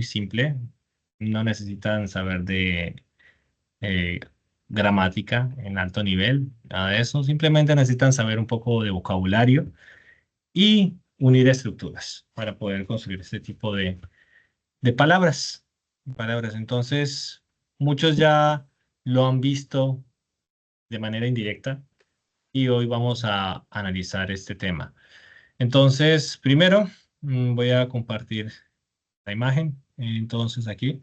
muy simple. No necesitan saber de eh, gramática en alto nivel, nada de eso. Simplemente necesitan saber un poco de vocabulario y unir estructuras para poder construir este tipo de palabras. Palabras. Entonces, muchos ya lo han visto de manera indirecta y hoy vamos a analizar este tema. Entonces, primero voy a compartir la imagen. Entonces, aquí.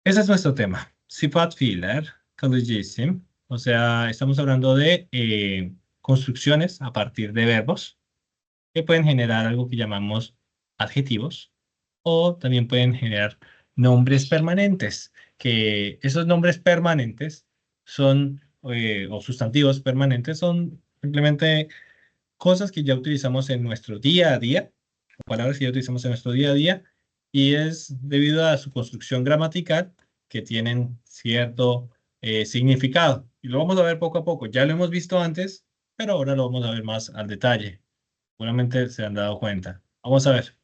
Ese es nuestro tema. Sifat fiiller, kalıcı isim. O sea, estamos hablando de construcciones a partir de verbos que pueden generar algo que llamamos adjetivos o también pueden generar nombres permanentes, que esos nombres permanentes son, o sustantivos permanentes, son simplemente cosas que ya utilizamos en nuestro día a día, o palabras que ya utilizamos en nuestro día a día, y es debido a su construcción gramatical que tienen cierto significado. Y lo vamos a ver poco a poco. Ya lo hemos visto antes, pero ahora lo vamos a ver más al detalle. Seguramente se han dado cuenta. Vamos a ver.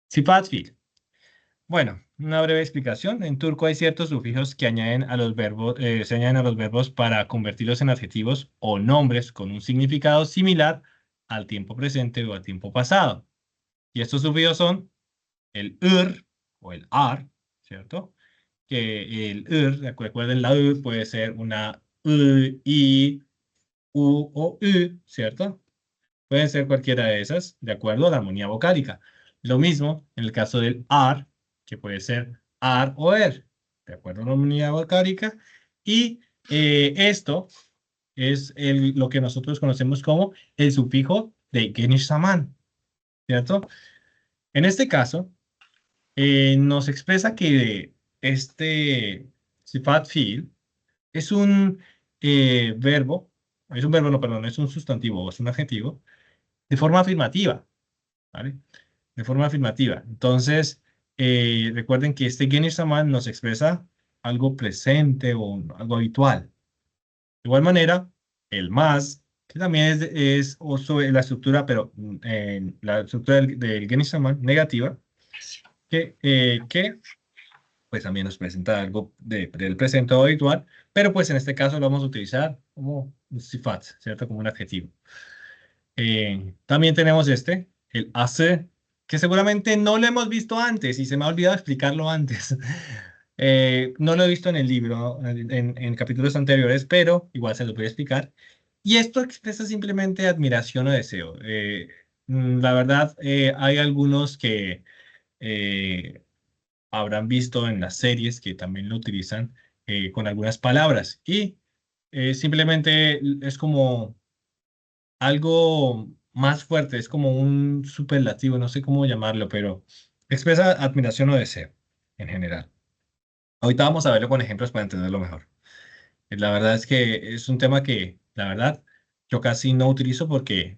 Sifat fiil. Bueno, una breve explicación. En turco hay ciertos sufijos que añaden a los verbos, se añaden a los verbos para convertirlos en adjetivos o nombres con un significado similar al tiempo presente o al tiempo pasado. Y estos sufijos son el ır o el ar, ¿cierto? Que el ır, recuerden, la ı puede ser una ı, i, u o ü, ¿cierto? Pueden ser cualquiera de esas, de acuerdo a la armonía vocálica. Lo mismo en el caso del ar, que puede ser ar o er, de acuerdo a la armonía vocálica. Y esto es lo que nosotros conocemos como el sufijo de geniş zaman, ¿cierto? En este caso, nos expresa que este sifat fiil es un verbo, no, perdón, es un sustantivo, es un adjetivo, de forma afirmativa. ¿Vale? De forma afirmativa. Entonces, recuerden que este geniş zaman nos expresa algo presente o algo habitual. De igual manera, el más, que también es oso la estructura, pero la estructura del geniş zaman negativa, que pues también nos presenta algo del presente o habitual, pero pues en este caso lo vamos a utilizar como un sifat, ¿cierto? Como un adjetivo. También tenemos el hace, que seguramente no lo hemos visto antes y se me ha olvidado explicarlo antes. No lo he visto en el libro, en capítulos anteriores, pero igual se lo voy a explicar. Y esto expresa simplemente admiración o deseo. La verdad, hay algunos que eh, habrán visto en las series que también lo utilizan con algunas palabras y simplemente es como algo más fuerte, es como un superlativo, no sé cómo llamarlo, pero expresa admiración o deseo en general. Ahorita vamos a verlo con ejemplos para entenderlo mejor. La verdad es que es un tema que, la verdad, yo casi no utilizo porque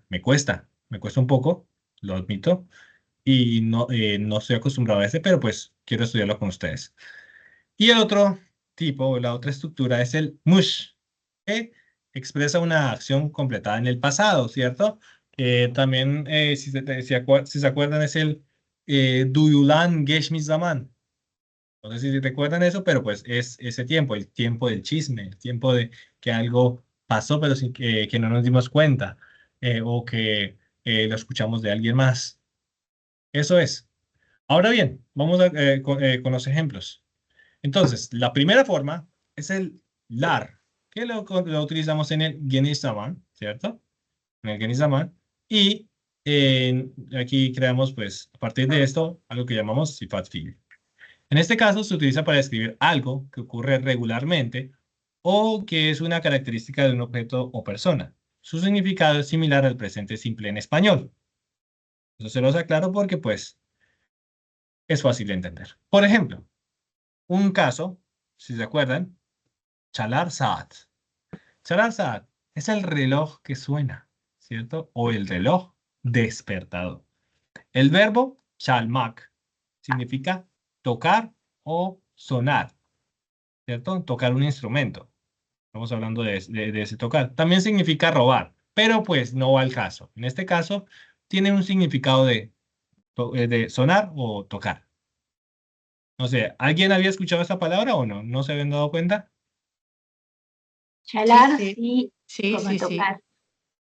me cuesta un poco, lo admito, y no estoy acostumbrado a ese, pero pues quiero estudiarlo con ustedes. Y el otro tipo, la otra estructura es el mush, que expresa una acción completada en el pasado, ¿cierto? También, si se acuerdan, es el duyulan geçmiş zaman. No sé si recuerdan eso, pero pues es ese tiempo, el tiempo del chisme, el tiempo de que algo pasó, pero sin que no nos dimos cuenta, o que lo escuchamos de alguien más. Eso es. Ahora bien, vamos con los ejemplos. Entonces, la primera forma es el lar, que lo utilizamos en el geniş zaman, ¿cierto? En el geniş zaman. Y aquí creamos, pues, a partir de esto, algo que llamamos sifat fiil. En este caso, se utiliza para describir algo que ocurre regularmente o que es una característica de un objeto o persona. Su significado es similar al presente simple en español. Eso se los aclaro porque, pues, es fácil de entender. Por ejemplo, un caso, si se acuerdan, Çalar saat. Çalar saat es el reloj que suena, ¿cierto? O el reloj despertador. El verbo çalmak significa tocar o sonar, ¿cierto? Tocar un instrumento. Estamos hablando de ese tocar. También significa robar, pero pues no va al caso. En este caso, tiene un significado de de sonar o tocar. No sé, ¿alguien había escuchado esta palabra o no? ¿No se habían dado cuenta? Sí, Chalar, sí, sí, sí, como sí, sí. tocar.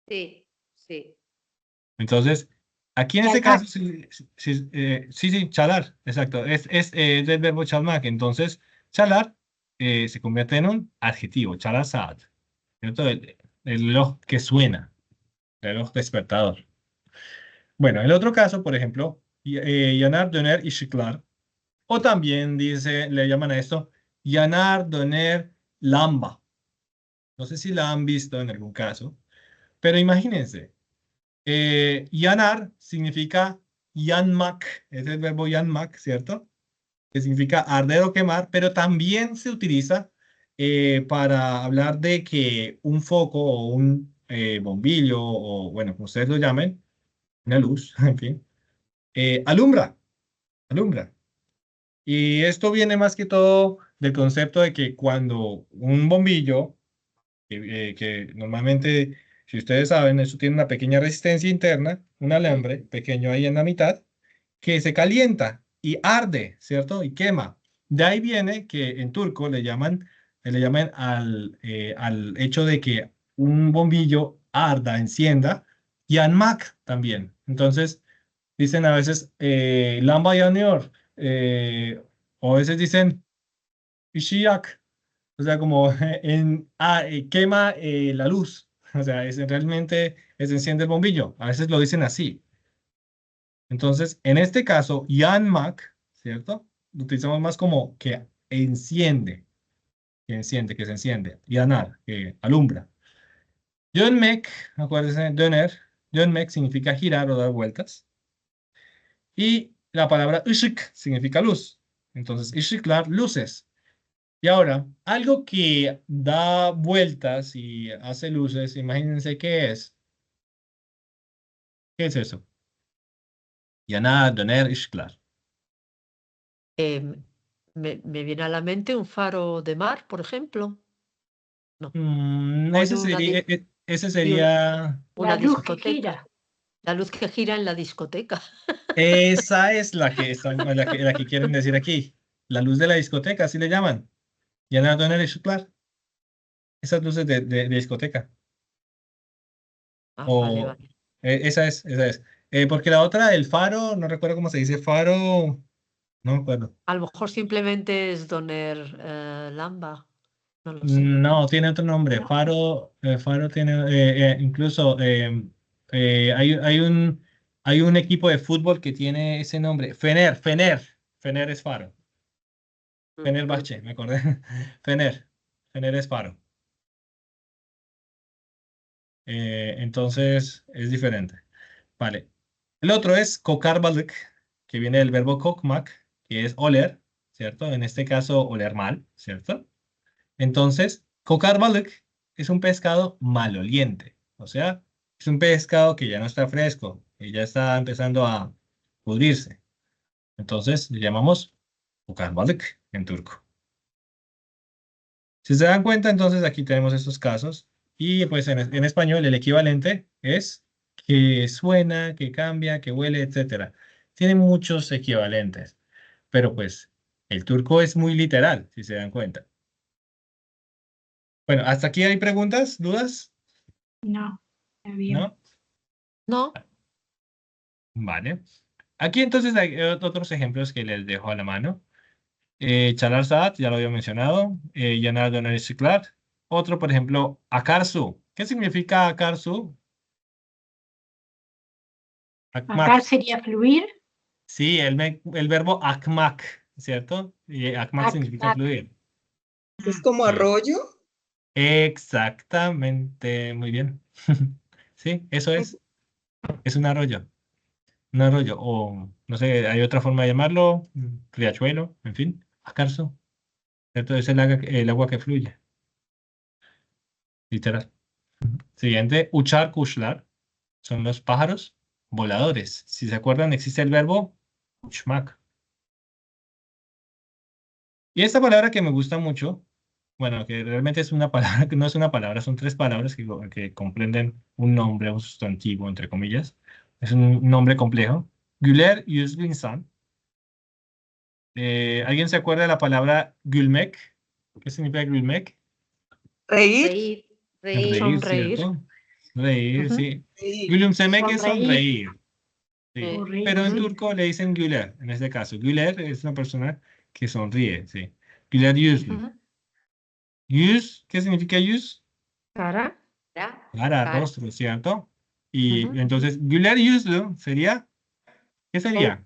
Sí, sí. Entonces, aquí en este Chalmak. caso, sí, chalar, exacto, es del verbo chalmak. Entonces, chalar se convierte en un adjetivo, chalar saat, ¿cierto? El reloj que suena, el reloj despertador. Bueno, el otro caso, por ejemplo, yanar, döner y şıklar, o también dice, le llaman a esto, yanar, döner, lamba. No sé si la han visto en algún caso, pero imagínense. Yanar significa yanmak, es el verbo yanmak, ¿cierto? Que significa arder o quemar, pero también se utiliza para hablar de que un foco o un bombillo, o bueno, como ustedes lo llamen, una luz, en fin, alumbra, alumbra. Y esto viene más que todo del concepto de que cuando un bombillo, que normalmente, si ustedes saben, eso tiene una pequeña resistencia interna, un alambre pequeño ahí en la mitad, que se calienta y arde, ¿cierto? Y quema. De ahí viene que en turco le llaman al hecho de que un bombillo arda, encienda, yanmak también. Entonces, dicen a veces, lamba yanıyor, o a veces dicen, ishiyak, o sea, como quema la luz. O sea, realmente se enciende el bombillo. A veces lo dicen así. Entonces, en este caso, yanmak, ¿cierto? Lo utilizamos más como que enciende, que se enciende. Yanar, que alumbra. Dönmek, acuérdense, döner. Dönmek significa girar o dar vueltas. Y la palabra ışık significa luz. Entonces, ışıklar, luces. Y ahora, algo que da vueltas y hace luces, imagínense qué es. ¿Qué es eso? Yanar, döner, ışıklar. Me viene a la mente un faro de mar, por ejemplo. No. O en Ese una, sería, ese y sería, una La luz que discoteca. gira. La luz que gira en la discoteca. esa es la que quieren decir aquí. La luz de la discoteca, así le llaman. Yanar, döner, ışıklar. Esas luces de discoteca. Ah, vale, O vale. esa es. Porque la otra, el faro, no recuerdo cómo se dice, faro, no me acuerdo. A lo mejor simplemente es doner lamba. No lo sé. No, tiene otro nombre. No. Faro tiene, incluso hay un equipo de fútbol que tiene ese nombre. Fener es Faro. Fenerbahce, me acordé. Fener, Fener es Faro. Entonces es diferente. Vale. El otro es kokarbalık, que viene del verbo kokmak, que es oler, ¿cierto? En este caso, oler mal, ¿cierto? Entonces, kokarbalık es un pescado maloliente, o sea, es un pescado que ya no está fresco, que ya está empezando a pudrirse. Entonces, le llamamos kokarbalık en turco. Si se dan cuenta, entonces aquí tenemos estos casos y pues en español el equivalente es que suena, que cambia, que huele, etcétera. Tiene muchos equivalentes, pero pues el turco es muy literal, si se dan cuenta. Bueno, hasta aquí hay preguntas, dudas, No, está bien. ¿no? ¿No? Vale. Aquí entonces hay otros ejemplos que les dejo a la mano. Chalar Saat, ya lo había mencionado. Yanar Döner Istiklal. Otro, por ejemplo, Akarsu. ¿Qué significa Akarsu? Acá Akmak. sería fluir. Sí, el verbo akmak, ¿cierto? Y akmak significa Acá. fluir. Es como Sí. arroyo. Exactamente, muy bien. Sí, eso es. Es un arroyo. Un arroyo. O, no sé, hay otra forma de llamarlo. Riachuelo, en fin. Akarsu. ¿Cierto? Es el agua que fluye, literal. Siguiente, uchar kuşlar. Son los pájaros voladores. Si se acuerdan, existe el verbo uçmak. Y esta palabra que me gusta mucho, bueno, que realmente es una palabra que no es una palabra, son tres palabras que comprenden un nombre, un sustantivo, entre comillas. Es un nombre complejo. Güler yüzlü insan. ¿Alguien se acuerda de la palabra gülmek? ¿Qué significa gülmek? Reír. Reír, Sonreír. ¿cierto? Reír, Ujú. sí. Reír. Gülümsemek es Sonreír. sonreír. Sí. Sonreír, Pero en sí. turco le dicen güler, en este caso. Güler es una persona que sonríe, sí. Güler yüzlü. Ujú. Yüz, ¿qué significa yüz? Cara. Cara, Cara. rostro, ¿cierto? Y Ujú. entonces, güler yüzlü sería, ¿qué sería?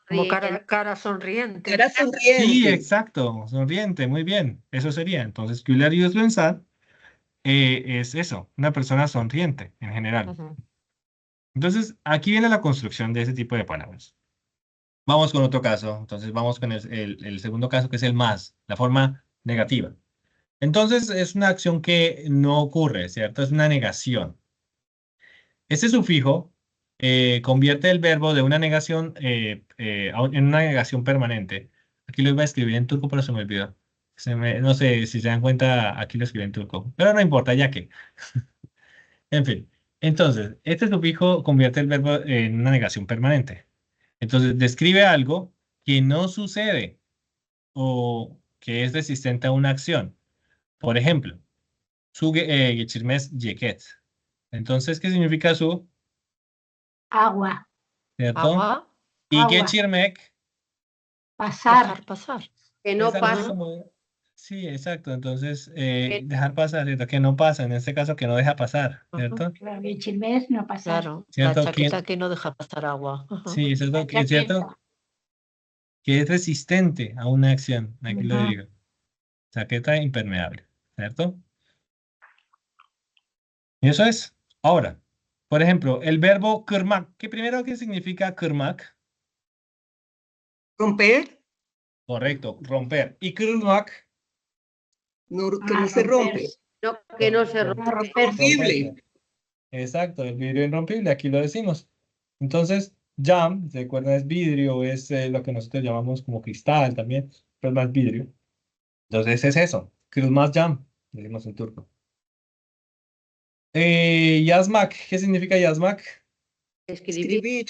Como cara sonriente. Cara Sí, sonriente. exacto, sonriente, muy bien. Eso sería. Entonces, güler yüzlü insan es eso, una persona sonriente en general. Ujú. Entonces, aquí viene la construcción de ese tipo de palabras. Vamos con otro caso. Entonces, vamos con el segundo caso, que es el más, la forma negativa. Entonces, es una acción que no ocurre, ¿cierto? Es una negación. Este sufijo convierte el verbo de una negación en una negación permanente. Aquí lo iba a escribir en turco, pero se me olvidó. No sé si se dan cuenta, aquí lo escribí en turco, pero no importa, ya que. En fin. Entonces, este sufijo convierte el verbo en una negación permanente. Entonces, describe algo que no sucede o que es resistente a una acción. Por ejemplo, su geçirmez ceket. Entonces, ¿qué significa su? Agua. ¿Cierto? Agua. Y Agua. geçirmek Pasar. Pasar. Que es no algo así pasa. como... Sí, exacto. Entonces, dejar pasar, ¿cierto? Que no pasa, en este caso, que no deja pasar, Ujú. ¿cierto? Claro, y chilmes no pasar. Claro. La ¿Cierto? chaqueta que no deja pasar agua. Ujú. Sí, La ¿cierto? ¿Cierto? Que es resistente a una acción. Aquí lo Ujú. digo. Chaqueta impermeable, ¿cierto? Y eso es. Ahora, por ejemplo, el verbo kırmak. ¿Qué primero qué significa kırmak? Romper. Correcto, romper. Y kırılmak, Que no se rompe. No, que no se rompe. No romperse. Horrible. Exacto, el vidrio irrompible, aquí lo decimos. Entonces, jam, ¿se acuerdan? Es vidrio, es lo que nosotros llamamos como cristal también, pero es más vidrio. Entonces es eso, kırılmaz jam, decimos en turco. Yazmak, ¿qué significa yazmak? Escribir.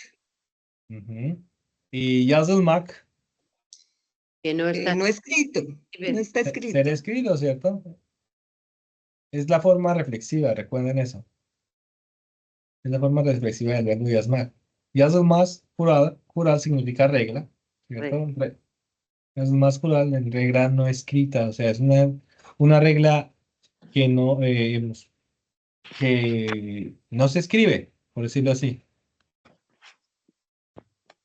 Ujú. Y yazılmak, Que no está Eh, no escrito. No está ser escrito. escrito, ¿cierto? Es la forma reflexiva, recuerden eso. Es la forma reflexiva del verbo yazmak. Yazılmaz, plural significa regla, ¿cierto? Yazılmaz plural en regla no escrita, o sea, es una regla que no, que no se escribe, por decirlo así.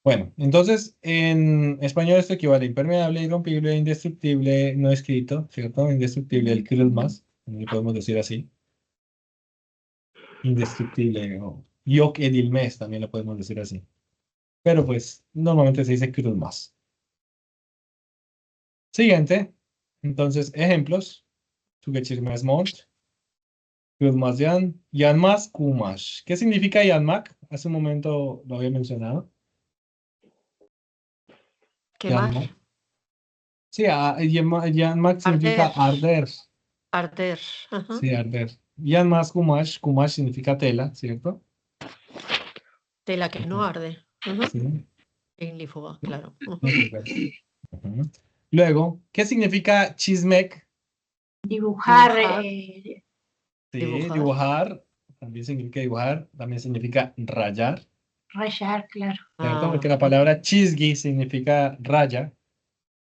Bueno, entonces en español esto equivale a impermeable, irrompible, indestructible, no escrito, ¿cierto? Indestructible, el kırılmaz, lo podemos decir así. Indestructible o yok edilmez, también lo podemos decir así. Pero pues normalmente se dice kırılmaz. Siguiente, entonces ejemplos. Tu geçirmez mont, kırılmaz yan, yanmaz kumaş. ¿Qué significa yanmak? Hace un momento lo había mencionado. Quemar. Yanmak. Sí, yanmak significa arder. Arder. Ajá. Sí, arder. Yanmaz kumaş, kumaş significa tela, ¿cierto? Tela que no arde. Ujú. Sí. Ignífuga, claro. Ujú. Ujú. Luego, ¿qué significa çizmek? Dibujar. Dibujar. Sí, Dibujar. dibujar. También significa dibujar. También significa rayar, Rayar, claro. ¿cierto? Ah, Porque la palabra çizgi significa raya.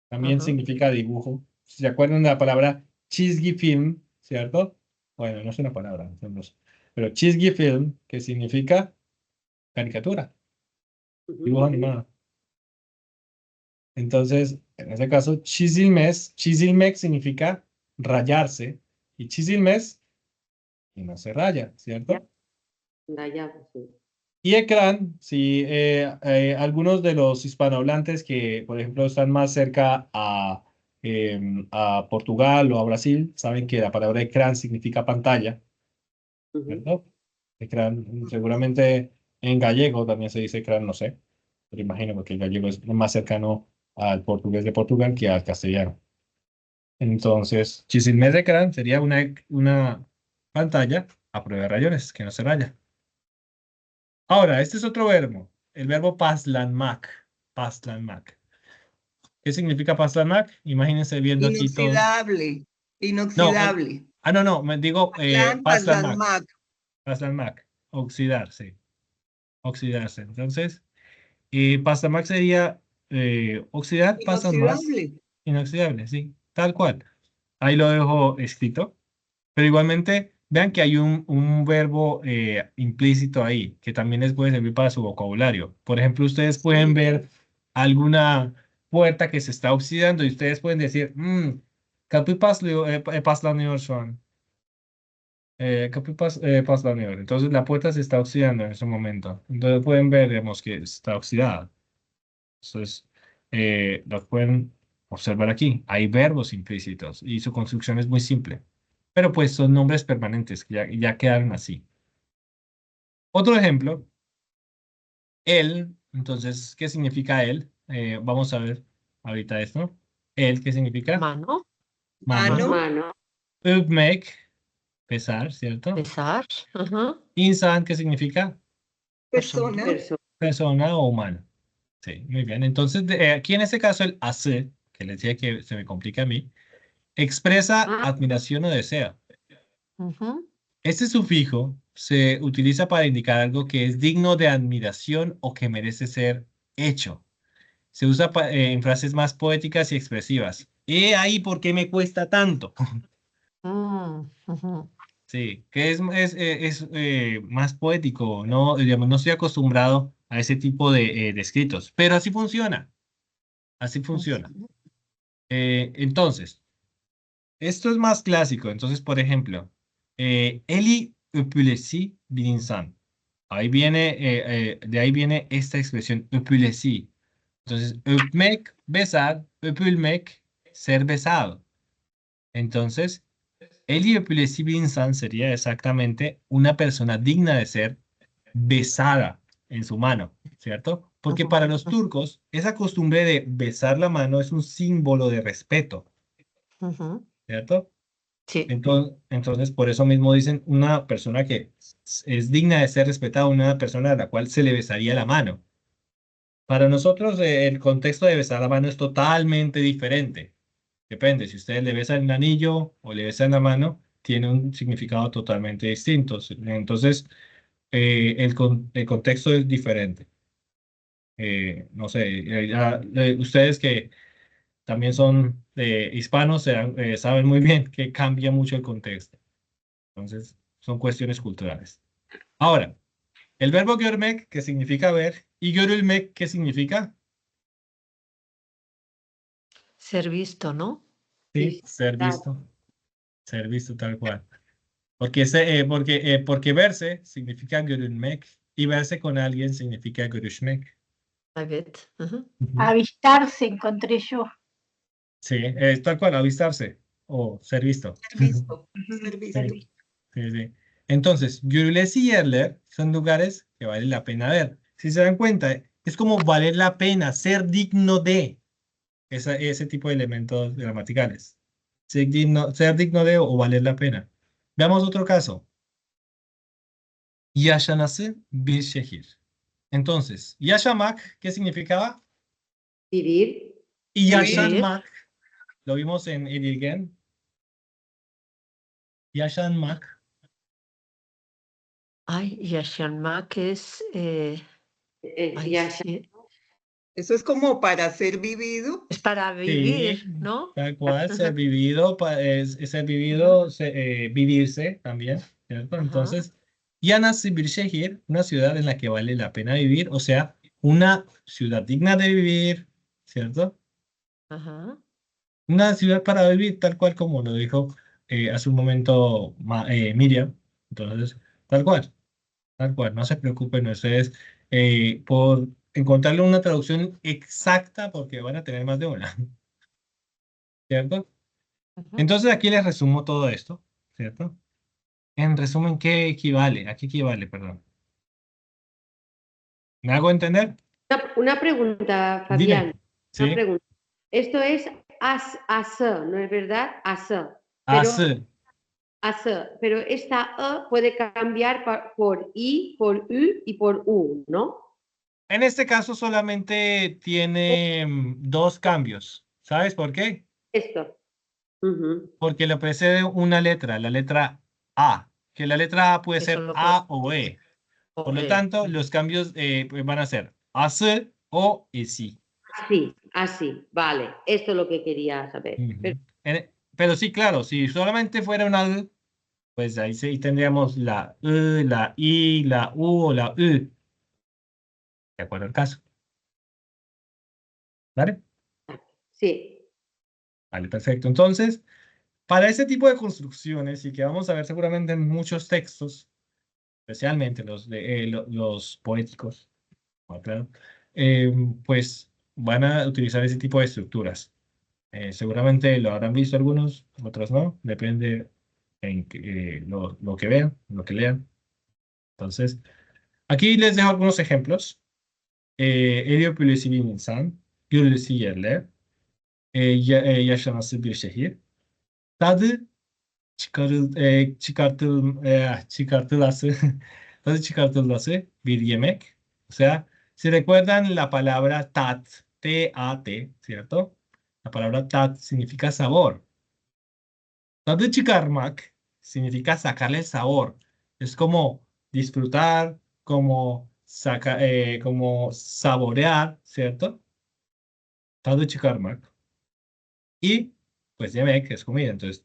También Ajá. significa dibujo. Si ¿se acuerdan de la palabra çizgi film, cierto? Bueno, no es una palabra, pero çizgi film, que significa caricatura, dibujo animado. Entonces, en ese caso, çizilmek significa rayarse, y çizilmez, y no se raya, ¿cierto? Y ekran, si algunos de los hispanohablantes que, por ejemplo, están más cerca a Portugal o a Brasil, saben que la palabra ekran significa pantalla, ¿cierto? Ekran, seguramente en gallego también se dice ekran, no sé, pero imagino porque el gallego es más cercano al portugués de Portugal que al castellano. Entonces, çizilmez ekran sería una pantalla a prueba de rayones, que no se raya. Ahora, este es otro verbo. el verbo paslanmak. Paslanmak. ¿Qué significa paslanmak? Imagínense viendo aquí todo. Inoxidable. No, Inoxidable. no, me digo Paslan, paslanmak. paslanmak. Paslanmak. Oxidarse. Oxidarse. Entonces, paslanmak sería oxidar, paslanmak. Inoxidable. Inoxidable, sí. Tal cual. Ahí lo dejo escrito. Pero igualmente, vean que hay un verbo implícito ahí, que también les puede servir para su vocabulario. Por ejemplo, ustedes pueden ver alguna puerta que se está oxidando y ustedes pueden decir, kapı paslanıyor şu an. Paslanıyor. Entonces, la puerta se está oxidando en ese momento. Entonces, pueden ver, digamos, que está oxidada. Entonces, lo pueden observar aquí. Hay verbos implícitos y su construcción es muy simple. Pero pues son nombres permanentes que ya quedaron así. Otro ejemplo, él. Entonces, ¿qué significa él? Vamos a ver ahorita esto. Él, ¿qué significa? Mano. Mano. Mano. Öpmek, besar, ¿cierto? Besar. Ajá. İnsan, ¿qué significa? Persona. Persona o humano. Sí, muy bien. Entonces, aquí en este caso, el hace, que les decía que se me complica a mí, expresa admiración o deseo. Ujú. Este sufijo se utiliza para indicar algo que es digno de admiración o que merece ser hecho. Se usa en frases más poéticas y expresivas. ¿Y ahí por qué me cuesta tanto? Ujú. Sí, que es más poético, no, digamos, no estoy acostumbrado a ese tipo de escritos, pero así funciona, así funciona. Entonces, esto es más clásico. Entonces, por ejemplo, Eli öpülesi bir insan. Ahí viene, de ahí viene esta expresión öpülesi. Entonces, öpmek, besar, öpülmek, ser besado. Entonces, Eli öpülesi bir insan sería exactamente una persona digna de ser besada en su mano, ¿cierto? Porque para los turcos, esa costumbre de besar la mano es un símbolo de respeto, Ujú. ¿cierto? Sí. Entonces, por eso mismo dicen una persona que es digna de ser respetada, una persona a la cual se le besaría la mano. Para nosotros, el contexto de besar la mano es totalmente diferente. Depende, si ustedes le besan el anillo o le besan la mano, tiene un significado totalmente distinto. Entonces, el contexto es diferente. No sé, ustedes que también son hispanos saben muy bien que cambia mucho el contexto. Entonces, son cuestiones culturales. Ahora, el verbo görmek, que significa ver, y görülmek, ¿qué significa? Ser visto, ¿no? Sí, ser visto. Ser visto tal cual. Porque verse significa görülmek y verse con alguien significa görüşmek. Evet. Ujú. Ujú. Avistarse, encontré yo. Sí, tal cual, avistarse o ser visto. Ser visto. Ser visto. Sí, sí, sí. Entonces, görülesi yerler son lugares que vale la pena ver. Si se dan cuenta, es como valer la pena, ser digno de ese tipo de elementos gramaticales. Ser digno de o valer la pena. Veamos otro caso. Yaşanası bir şehir. Entonces, yaşamak, ¿qué significaba? Vivir. Y Vivir. yaşanmak, lo vimos en Edilgen. Yaşanmak. Ay, yaşanmak es... ay, Ya, sí. Eso es como para ser vivido. Es para vivir, ¿no? Tal cual, ser vivido, es ser vivido, vivirse también, ¿cierto? Ajá. Entonces, Yanası bir şehir, una ciudad en la que vale la pena vivir, o sea, una ciudad digna de vivir, ¿cierto? Ajá. Una ciudad para vivir, tal cual como lo dijo hace un momento Miriam. Entonces, tal cual, no se preocupen ustedes por encontrarle una traducción exacta porque van a tener más de una, ¿cierto? Ujú. Entonces aquí les resumo todo esto, ¿cierto? En resumen, ¿qué equivale? ¿A qué equivale, perdón? ¿Me hago entender? Una pregunta, Dime. Fabián. ¿Sí? Una pregunta. Esto es hacer, ¿no es verdad? Hacer. Hacer. Hacer. Pero esta E puede cambiar por I, por U y por U, ¿no? En este caso solamente tiene dos cambios. ¿Sabes por qué? Esto. Ujú. Porque le precede una letra, la letra A. Que la letra A puede Eso ser lo A o E. Por lo tanto, los cambios pues van a ser AS o ESI. Así, vale. Esto es lo que quería saber. Pero sí, claro, si solamente fuera una U, pues ahí sí tendríamos la E, la I, la U o la U. De acuerdo al caso. ¿Vale? Sí. Vale, perfecto. Entonces, para ese tipo de construcciones, y que vamos a ver seguramente en muchos textos, especialmente los poéticos, claro, pues van a utilizar ese tipo de estructuras. Seguramente lo habrán visto algunos, otros no, depende lo que vean, lo que lean. Entonces, aquí les dejo algunos ejemplos. Ediyor Kulesi bir insan, görülesi yerler, yaşaması bir şehir. Tadı çıkartılası, tadı çıkartılası bir yemek. O sea, si recuerdan la palabra tat, T-A-T, ¿cierto? La palabra tat significa sabor. Tadı çıkarmak significa sacarle el sabor. Es como disfrutar, como saborear, ¿cierto? Tadı çıkarmak. Y pues yemek es comida. Entonces,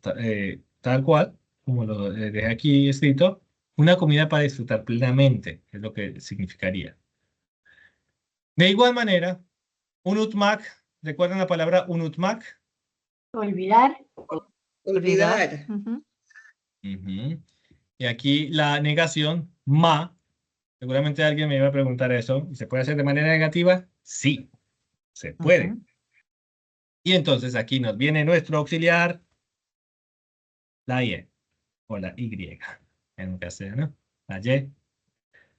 tal cual, como lo dejé aquí escrito, una comida para disfrutar plenamente, es lo que significaría. De igual manera, unutmak, ¿recuerdan la palabra unutmak? Olvidar. Olvidar. Ujú. Ujú. Y aquí la negación, ma. Seguramente alguien me iba a preguntar eso. ¿Se puede hacer de manera negativa? Sí, se puede. Ujú. Y entonces aquí nos viene nuestro auxiliar, la Y o la Y en castellano, la Y.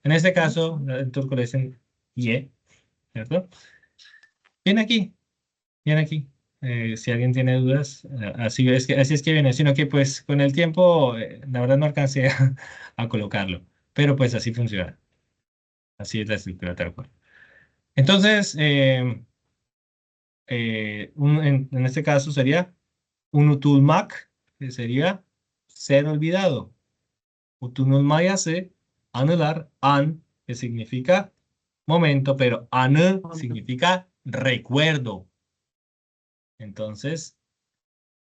En este caso, en turco le dicen Y, ¿cierto? Viene aquí, viene aquí. Si alguien tiene dudas, así es que viene, sino que pues con el tiempo, la verdad no alcancé a colocarlo, pero pues así funciona. Así es la estructura tal cual. Entonces, en este caso sería unutulmak, que sería ser olvidado. Utunulmayase, anular, an, que significa momento, pero anı significa recuerdo. Entonces,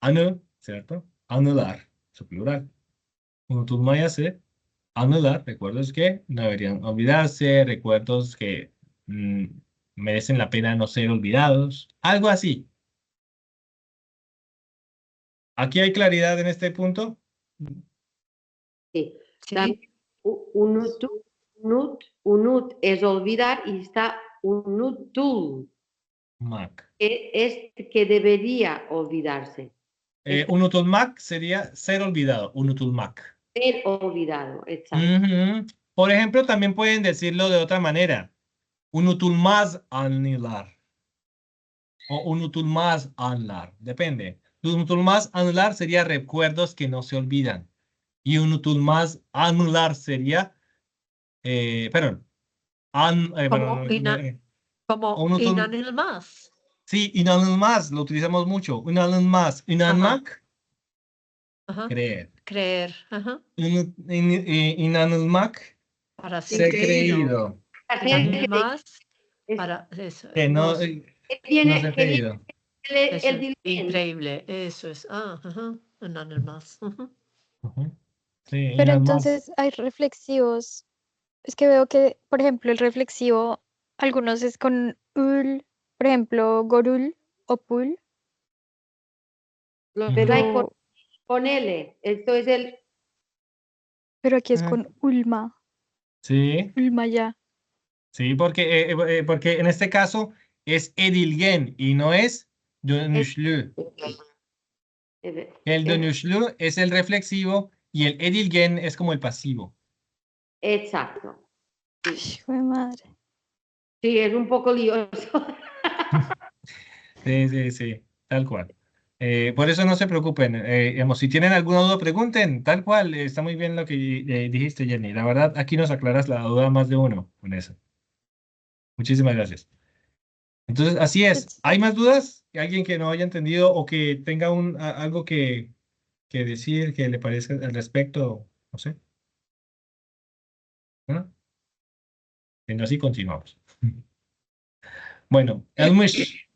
anı, ¿cierto? Anular, su plural. Unutulmayase, anular, recuerdos que no deberían olvidarse, recuerdos que merecen la pena no ser olvidados, algo así. ¿Aquí hay claridad en este punto? Sí. Sí. También, unut es olvidar y está unutul, Mac. que es que debería olvidarse. Unutulmak sería ser olvidado, unutulmak. Ser olvidado, exacto. Ujú. Por ejemplo, también pueden decirlo de otra manera. Unutulmaz anılar. O unutulmaz anılar. Depende. Unutulmaz anılar sería recuerdos que no se olvidan. Y unutulmaz anılar sería, perdón, Como, unutul, inanılmaz. sí, inanılmaz, lo utilizamos mucho. Inanılmaz, inanmak, Ajá. creer. Creer. Ajá. İnanılmak, Para ser ser creído. inanılmaz. Es- Para eso. Que no, No, no ser creído. eso, el increíble. Eso es. Ajá. İnanılmaz. Ujú. Ujú. Sí, Pero inanılmaz. entonces hay reflexivos. Es que veo que, por ejemplo, el reflexivo, algunos es con ul, por ejemplo, gorul o pul. Pero hay Pero, con L. Esto es el. pero aquí es Ajá. con ulma, Sí, ulma ya. sí, porque en este caso es edilgen y no es dönüşlü. El dönüşlü es el reflexivo y el edilgen es como el pasivo. Exacto. Ay, hijo de madre. Sí, es un poco lioso. Sí, sí, sí, tal cual. Por eso no se preocupen. Digamos, si tienen alguna duda, pregunten, tal cual. Está muy bien lo que dijiste, Jenny. La verdad, aquí nos aclaras la duda más de uno con eso. Muchísimas gracias. Entonces, así es. ¿Hay más dudas? ¿Alguien que no haya entendido o que tenga algo que decir, que le parezca al respecto? No sé. ¿No? Bueno, así continuamos. Bueno, el mish.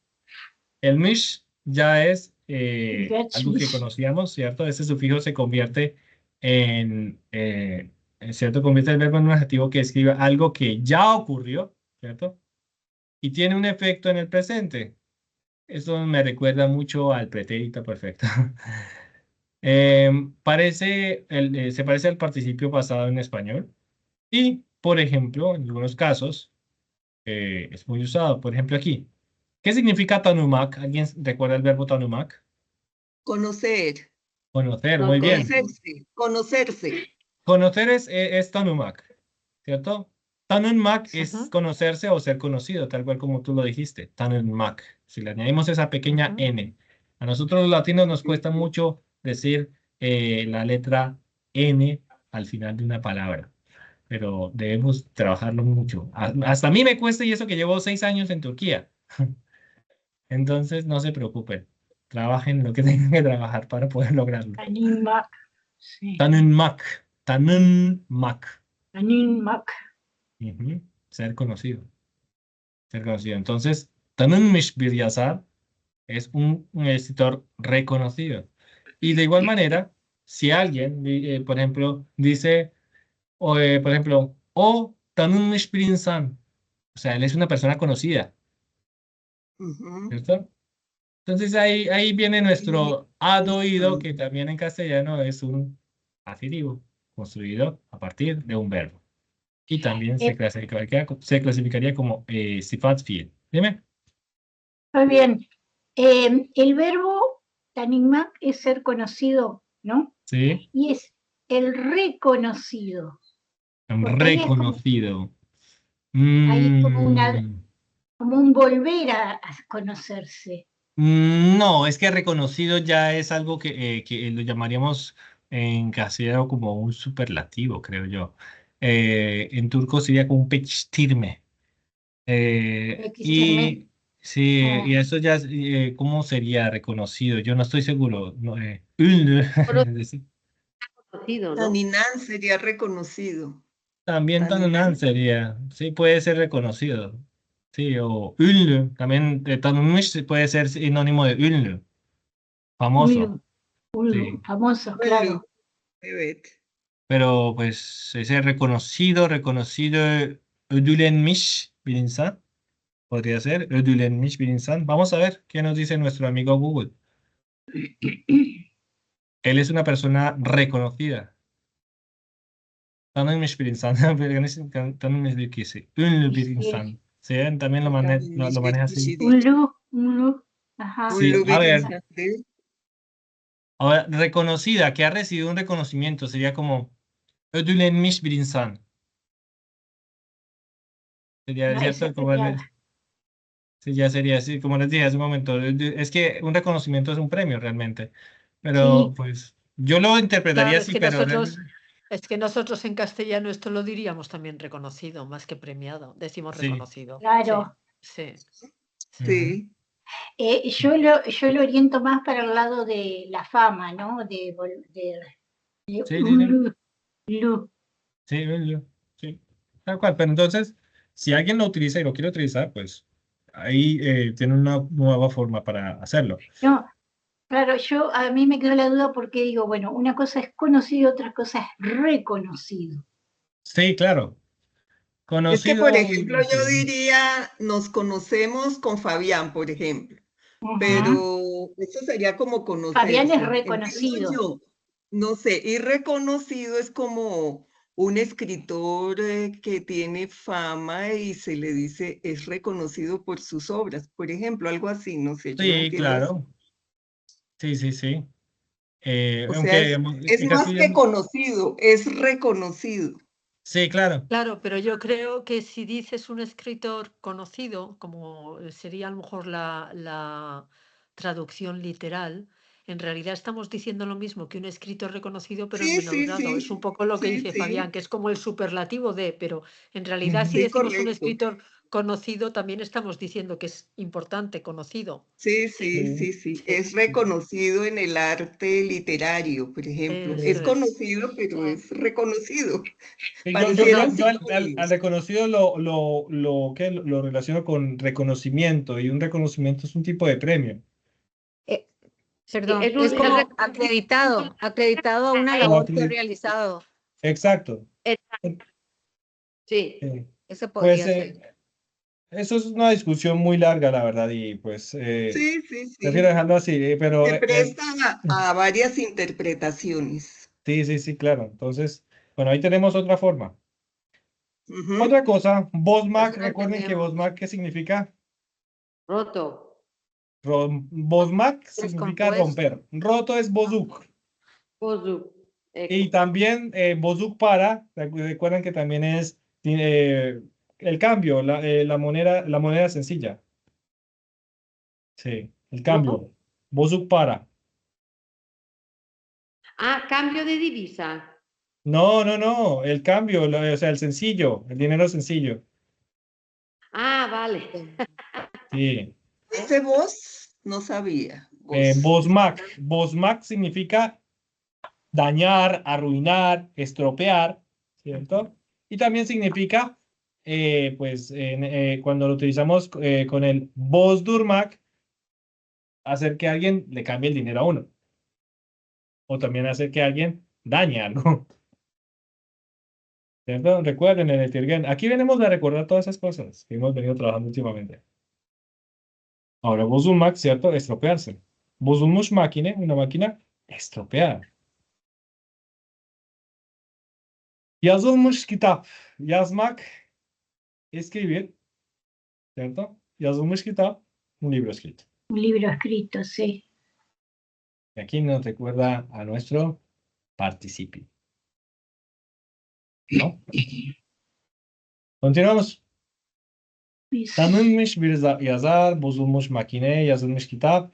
El mish ya es algo que conocíamos, ¿cierto? Ese sufijo se convierte ¿cierto? Convierte el verbo en un adjetivo que describe algo que ya ocurrió, ¿cierto? Y tiene un efecto en el presente. Eso me recuerda mucho al pretérito perfecto. Se parece al participio pasado en español. Y, por ejemplo, en algunos casos es muy usado. Por ejemplo, aquí. ¿Qué significa tanumak? ¿Alguien recuerda el verbo tanumak? Conocer. Conocer, No, muy bien. Conocerse. Conocerse. Conocer es tanumak, ¿cierto? Tanunmak es Ujú, conocerse o ser conocido, tal cual como tú lo dijiste. Tanunmak. Si le añadimos esa pequeña ujú. N. A nosotros los latinos nos cuesta mucho decir la letra N al final de una palabra, pero debemos trabajarlo mucho. Hasta a mí me cuesta y eso que llevo 6 años en Turquía. Entonces, no se preocupen. Trabajen lo que tengan que trabajar para poder lograrlo. Animac. Sí. Tanunmak. Tanunmak. Animac. Ujú. Ser conocido. Ser conocido. Entonces, Tanunmish Biryazar es un escritor reconocido. Y de igual manera, si alguien, por ejemplo, dice, por ejemplo, o Tanunmish Birinsan, o sea, él es una persona conocida, Ujú. ¿cierto? Entonces ahí viene Y- nuestro adoído, que también en castellano es un adjetivo construido a partir de un verbo. Y también se clasificaría como sifat fiel. Dime. Muy bien. El verbo tanigmac es ser conocido, ¿no? Sí, Y es el reconocido, porque ahí es como, reconocido. ahí como Mm, como un volver a conocerse. no, es que reconocido ya es algo que lo llamaríamos en castellano como un superlativo, creo yo. En turco sería como un pechtirme. Exterme. Y sí, Ah, y eso ya, ¿cómo sería reconocido? Yo no estoy seguro. No, ünlü, es decir, Conocido, ¿no? Taninan sería reconocido. también tanunán Taninan. sería, sí, puede ser reconocido. Sí, o ünlü, también tanınmış puede ser sinónimo de ünlü, famoso. Sí, famoso, Bueno, claro. evet. pero pues ese reconocido, ödüllenmiş bir insan, podría ser ödüllenmiş bir insan. Vamos a ver qué nos dice nuestro amigo Google. Él es una persona reconocida. Tanınmış bir insan. Tanınmış bir kişi. Ünlü bir insan. Sí, también lo Tanınmış bir maneja así. kişi değil. Ajá. Sí, Ünlü a bir ver, insan değil. ahora, reconocida, que ha recibido un reconocimiento, sería como ödüllenmiş bir insan. Sería, No, esa ¿cierto? sería, Sí, ya sería así, como les dije hace un momento. Es que un reconocimiento es un premio realmente. Pero, sí, pues, yo lo interpretaría Claro, así, pero realmente. es que nosotros en castellano esto lo diríamos también reconocido, más que premiado. Decimos Sí. reconocido. claro. Sí, sí. Ujú. Sí. Yo lo oriento más para el lado de la fama, ¿no? De Sí, sí, sí. Lu. Sí, sí, tal cual. Pero entonces, si alguien lo utiliza y lo quiere utilizar, pues ahí tiene una nueva forma para hacerlo. No, claro, a mí me quedó la duda porque digo, bueno, una cosa es conocido, otra cosa es reconocido. Sí, claro. Es que, por Conocido. ejemplo, yo diría, nos conocemos con Fabián, por ejemplo, Ujú. pero eso sería como Fabián es conocerse. Entiendo reconocido. yo, no sé, y reconocido es como un escritor que tiene fama y se le dice es reconocido por sus obras, por ejemplo, algo así, no sé, yo lo Sí, entiendo así. claro. Sí, sí, sí. O sea, Aunque es en más que castellano. conocido, es reconocido. Sí, claro. Claro, pero yo creo que si dices un escritor conocido, como sería a lo mejor la traducción literal, en realidad estamos diciendo lo mismo que un escritor reconocido, pero en Sí, menor sí, grado. Es un sí, poco lo que sí, dice Fabián, sí, que es como el superlativo de, pero en realidad Ujú. si sí, decimos un correcto. escritor conocido también estamos diciendo que es importante, conocido. Sí, Sí. sí, sí, sí. Es reconocido en el arte literario, por ejemplo. Eso Es es. conocido, pero es reconocido. Sí, Pareciera yo al sinónimos. reconocido lo relaciono con reconocimiento, y un reconocimiento es un tipo de premio. Perdón, es un- es como es acreditado, acreditado a una O labor que ha acre- realizado. Exacto. Sí. Ese Pues podría ser. eso es una discusión muy larga, la verdad, y pues Sí, sí, prefiero sí. dejarlo así, pero Se presta a varias interpretaciones. sí, sí, sí, claro. Entonces, bueno, ahí tenemos otra forma. Ujú. Otra cosa, Bosmac, Eso lo recuerden que entendemos. Bosmac, ¿qué significa? Roto. Bosmac significa Descompuesto. romper. Roto es bozuk. Pozu. Y también bozuk para, recuerden que también es el cambio, la moneda sencilla. Sí, el cambio. Bozuk para. Ah, cambio de divisa. No, no, no, el cambio, o sea, el sencillo, el dinero sencillo. Ah, vale. Sí. Ese voz no sabía. Voz. Bosmac. Bosmac significa dañar, arruinar, estropear, ¿cierto? Y también significa, pues, cuando lo utilizamos con el Bozdurmak, hacer que alguien le cambie el dinero a uno. O también hacer que alguien dañe algo. ¿Cierto? Recuerden en el Tirgen. Aquí venimos a recordar todas esas cosas que hemos venido trabajando últimamente. Ahora, Bozdurmak, ¿cierto? Estropearse. Bozulmuş makine, una máquina estropeada. Yazılmış kitap. Yazmak, escribir, ¿cierto? Yazılmış kitap, un libro escrito. Un libro escrito, sí. Y aquí nos recuerda a nuestro participio. ¿No? Continuamos. Tanınmış bir yazar, bozulmuş makine, yazılmış kitap,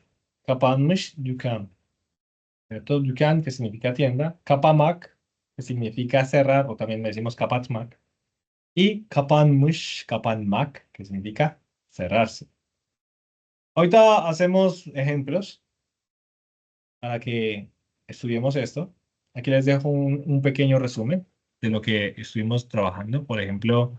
kapanmış dükkan. ¿Cierto? Dükkan, que significa tienda. Kapamak, que significa cerrar, o también decimos kapatmak. Y kapanmış, kapanmak, que significa cerrarse. Ahorita hacemos ejemplos para que estudiemos esto. Aquí les dejo un pequeño resumen de lo que estuvimos trabajando. Por ejemplo,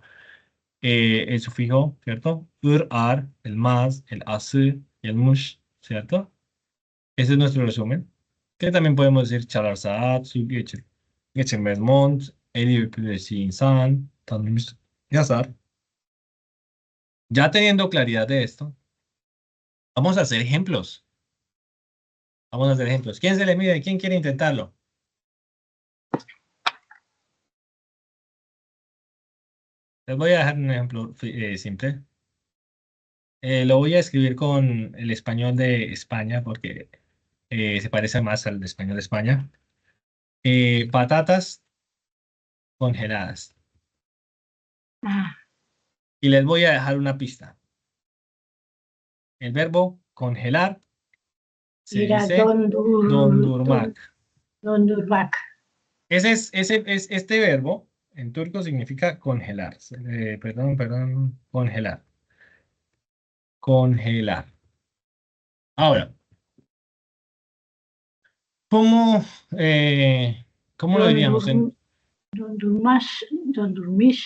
el sufijo, ¿cierto? Ur, ar, el más, el ası y el mush, ¿cierto? Ese es nuestro resumen. Que también podemos decir çalar saat, su geçirmez mont, eli öpülesi insan, tanımış yazar. Ya teniendo claridad de esto, vamos a hacer ejemplos. Vamos a hacer ejemplos. ¿Quién se le mide? ¿Quién quiere intentarlo? Les voy a dejar un ejemplo simple. Lo voy a escribir con el español de España porque se parece más al de español de España. Patatas congeladas. Ah, Y les voy a dejar una pista. El verbo congelar se era dice dondurmak. Dondurmak. Este verbo en turco significa congelar. Perdón, congelar. Congelar. Ahora, ¿cómo, ¿cómo lo diríamos? Dondurmish.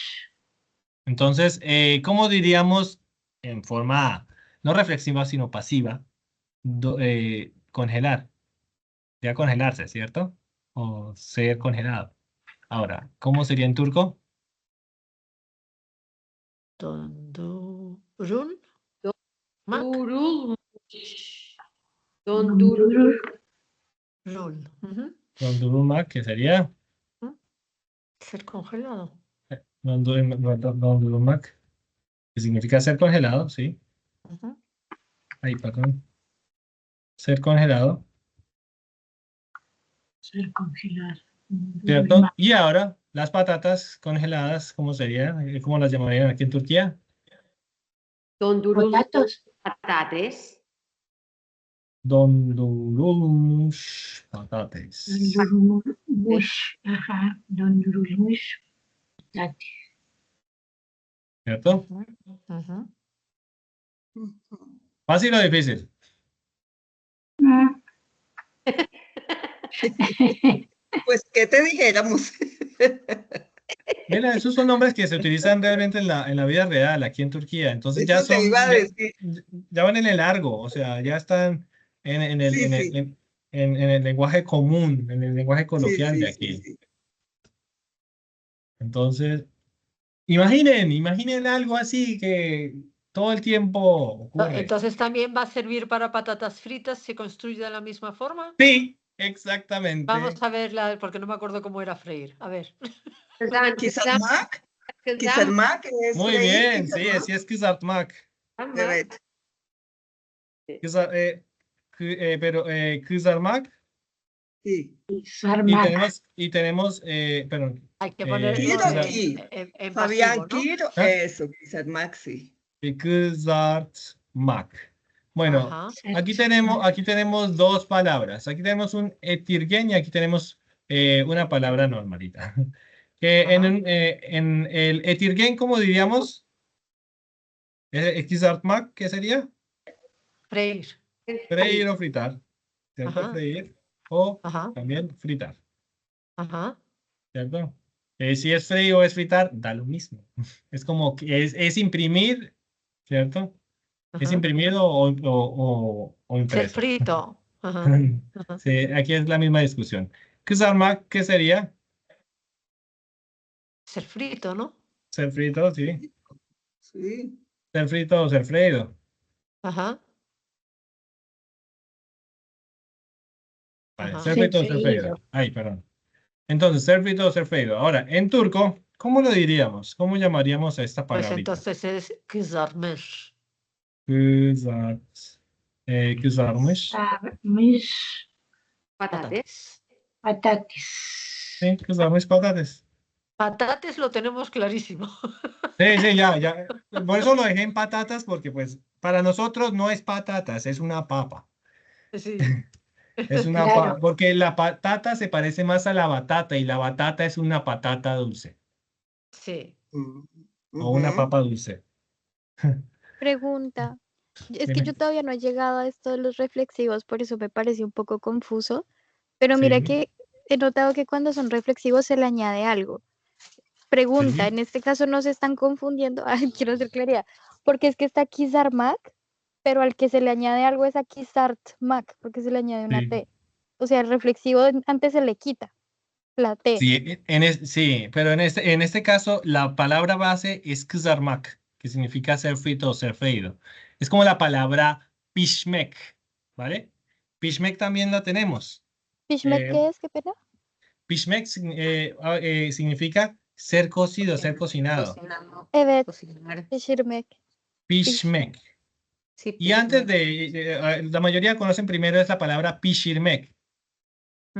Entonces, ¿cómo diríamos en forma no reflexiva, sino pasiva? Congelar. Ya congelarse, ¿cierto? O ser congelado. Ahora, ¿cómo sería en turco? Dondurun. Mak. Dondurulmuş. Dondurul. Rul. Ujú. Dondurulmak, que sería Ser congelado. dondurulmak, que significa ser congelado, ¿sí? Ujú. Ahí, perdón. Ser congelado, Ser congelar. ¿cierto? Y ahora, las patatas congeladas, ¿cómo sería? ¿Cómo las llamarían aquí en Turquía? Dondurulmuş Potatos. patates. Dondurulmuş patates. Dondurmush. Ajá. Dondurmush. Potates. ¿cierto? Ujú, ujú. Ujú. ¿Fácil o difícil? Mm. Pues, ¿qué te dijéramos? Mira, esos son nombres que se utilizan realmente en la vida real, aquí en Turquía. Entonces ya Eso te iba son, a decir. ya van en el largo, o sea, ya están Sí, sí, en el lenguaje común, en el lenguaje sí, coloquial de sí, sí, aquí. sí. Entonces, imaginen algo así que todo el tiempo ocurre. Entonces también va a servir para patatas fritas, se construye de la misma forma. Sí, exactamente. Vamos a verla, porque no me acuerdo cómo era freír. A ver. Kızan, kızan, Kizarmak, kızan, kizarmak es Muy freír, bien, sí, kizarmak. así es kızartmak. kızan. Evet. Pero kızarmak Sí. y Sarmac. tenemos, perdón, Hay que ponerlo Quiero aquí. en Fabián, pasivo, ¿no? quiero ¿Ah? eso, kizarmak, sí. Kızartmak. Bueno, Ajá. aquí tenemos dos palabras. Aquí tenemos un etirgen y aquí tenemos una palabra normalita. Ajá. En el etirgen, ¿cómo diríamos? Kızartmak, ¿qué sería? Freír. Freír o fritar, ¿cierto? Ajá. Freír o Ajá. también fritar, Ajá. ¿cierto? Si es freír o es fritar, da lo mismo. Es como que es imprimir, ¿cierto? ¿Es Ajá. imprimido o Ser impreso? frito. Ajá. Ajá. Sí, aquí es la misma discusión. Kızartmak, ¿qué sería? Ser frito, ¿no? Ser frito, sí. Sí. Ser frito o ser freído. Ajá. Vale, Ajá. ser frito o ser freído. Ay, perdón. Entonces, ser frito o ser freído. Ahora, en turco, ¿cómo lo diríamos? ¿Cómo llamaríamos a esta Pues palabrita? entonces es kızarmış. Kızart, kızarmış. Sarmis. Patates. Patates. Sí, kızarmış patates. Patates lo tenemos clarísimo. Sí, sí, ya. Por eso lo dejé en patatas, porque pues para nosotros no es patatas, es una papa. Sí. Es una Claro. porque la patata se parece más a la batata y la batata es una patata dulce Sí. Mm, o una ujú. papa dulce. Pregunta. Es que Dime. yo todavía no he llegado a esto de los reflexivos, por eso me parece un poco confuso. Pero mira Sí, que he notado que cuando son reflexivos se le añade algo. Pregunta, sí, en este caso no se están confundiendo. Ay, quiero hacer claridad. Porque es que está Kizarmak, pero al que se le añade algo es a Kizartmak, porque se le añade una sí. T. O sea, el reflexivo antes se le quita la T. Sí, sí, pero en este caso la palabra base es kızarmak, que significa ser frito o ser freído. Es como la palabra pişmek, ¿vale? Pişmek también la tenemos. ¿Pishmek Eh, qué es? ¿Qué pena? Pişmek significa ser cocido, ser cocinado. Cocinando, Evet, cocinar. pişirmek. Pişmek. Sí, Y antes pishmek. la mayoría conocen primero es la palabra pişirmek,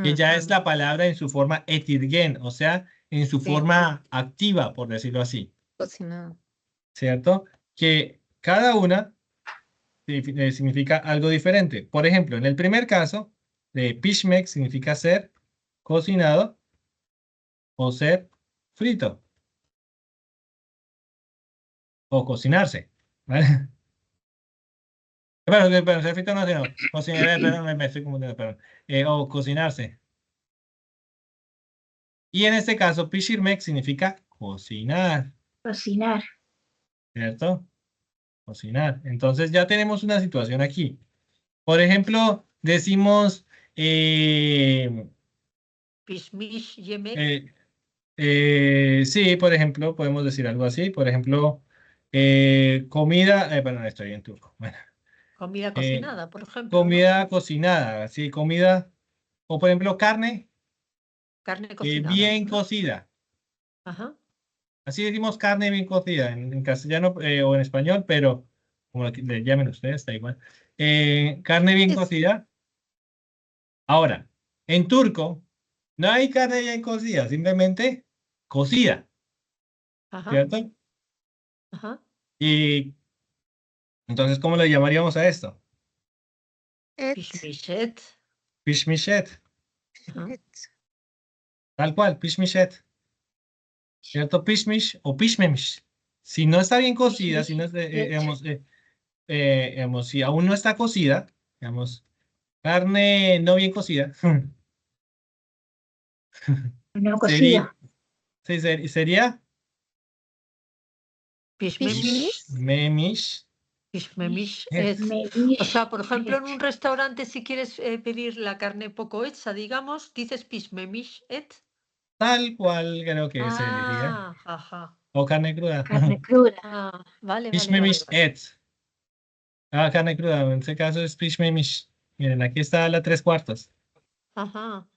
que ya es la palabra en su forma etirgen, o sea, en su Sí, forma activa, por decirlo así, cocinado. ¿cierto? Que cada una significa algo diferente. Por ejemplo, en el primer caso, de pişmek significa ser cocinado o ser frito o cocinarse, ¿vale? Pero ser frito no, sino cocinar, perdón, me estoy confundiendo, perdón. O cocinarse. Y en este caso, pişirmek significa cocinar, Cocinar. ¿cierto? Cocinar. Entonces ya tenemos una situación aquí. Por ejemplo, decimos, Pişmiş yemek. sí, por ejemplo, podemos decir algo así. Por ejemplo, comida, perdón, estoy en turco. Bueno, Comida eh, cocinada, por ejemplo, ¿no? comida cocinada, sí, comida, o por ejemplo, carne Carne cocinada. bien ¿no? cocida. Ajá. Así decimos carne bien cocida en castellano o en español, pero como le llamen ustedes, está igual. Carne bien cocida. Ahora, en turco no hay carne bien cocida, simplemente cocida, Ajá. ¿cierto? Ajá. Y entonces, ¿cómo le llamaríamos a esto? Pişmiş et. Pishmishet, Ajá. tal cual, pishmishet, ¿cierto? Pishmish o pishmemish. si no está bien cocida, si no es, digamos, si aún no está cocida, digamos, carne no bien cocida, No sería, cocido. sería Pishmemish. memish. Pishmemish Et. et. O sea, por ejemplo, en un restaurante, si quieres pedir la carne poco hecha, digamos, dices pishmemish et. Tal cual creo que se diría. Ah, ajá. O carne cruda. Carne cruda. Ah, vale, vale, vale, Pishmemish vale. et. Ah, carne cruda. En este caso es pishmemish. Miren, aquí está la 3/4. Ajá.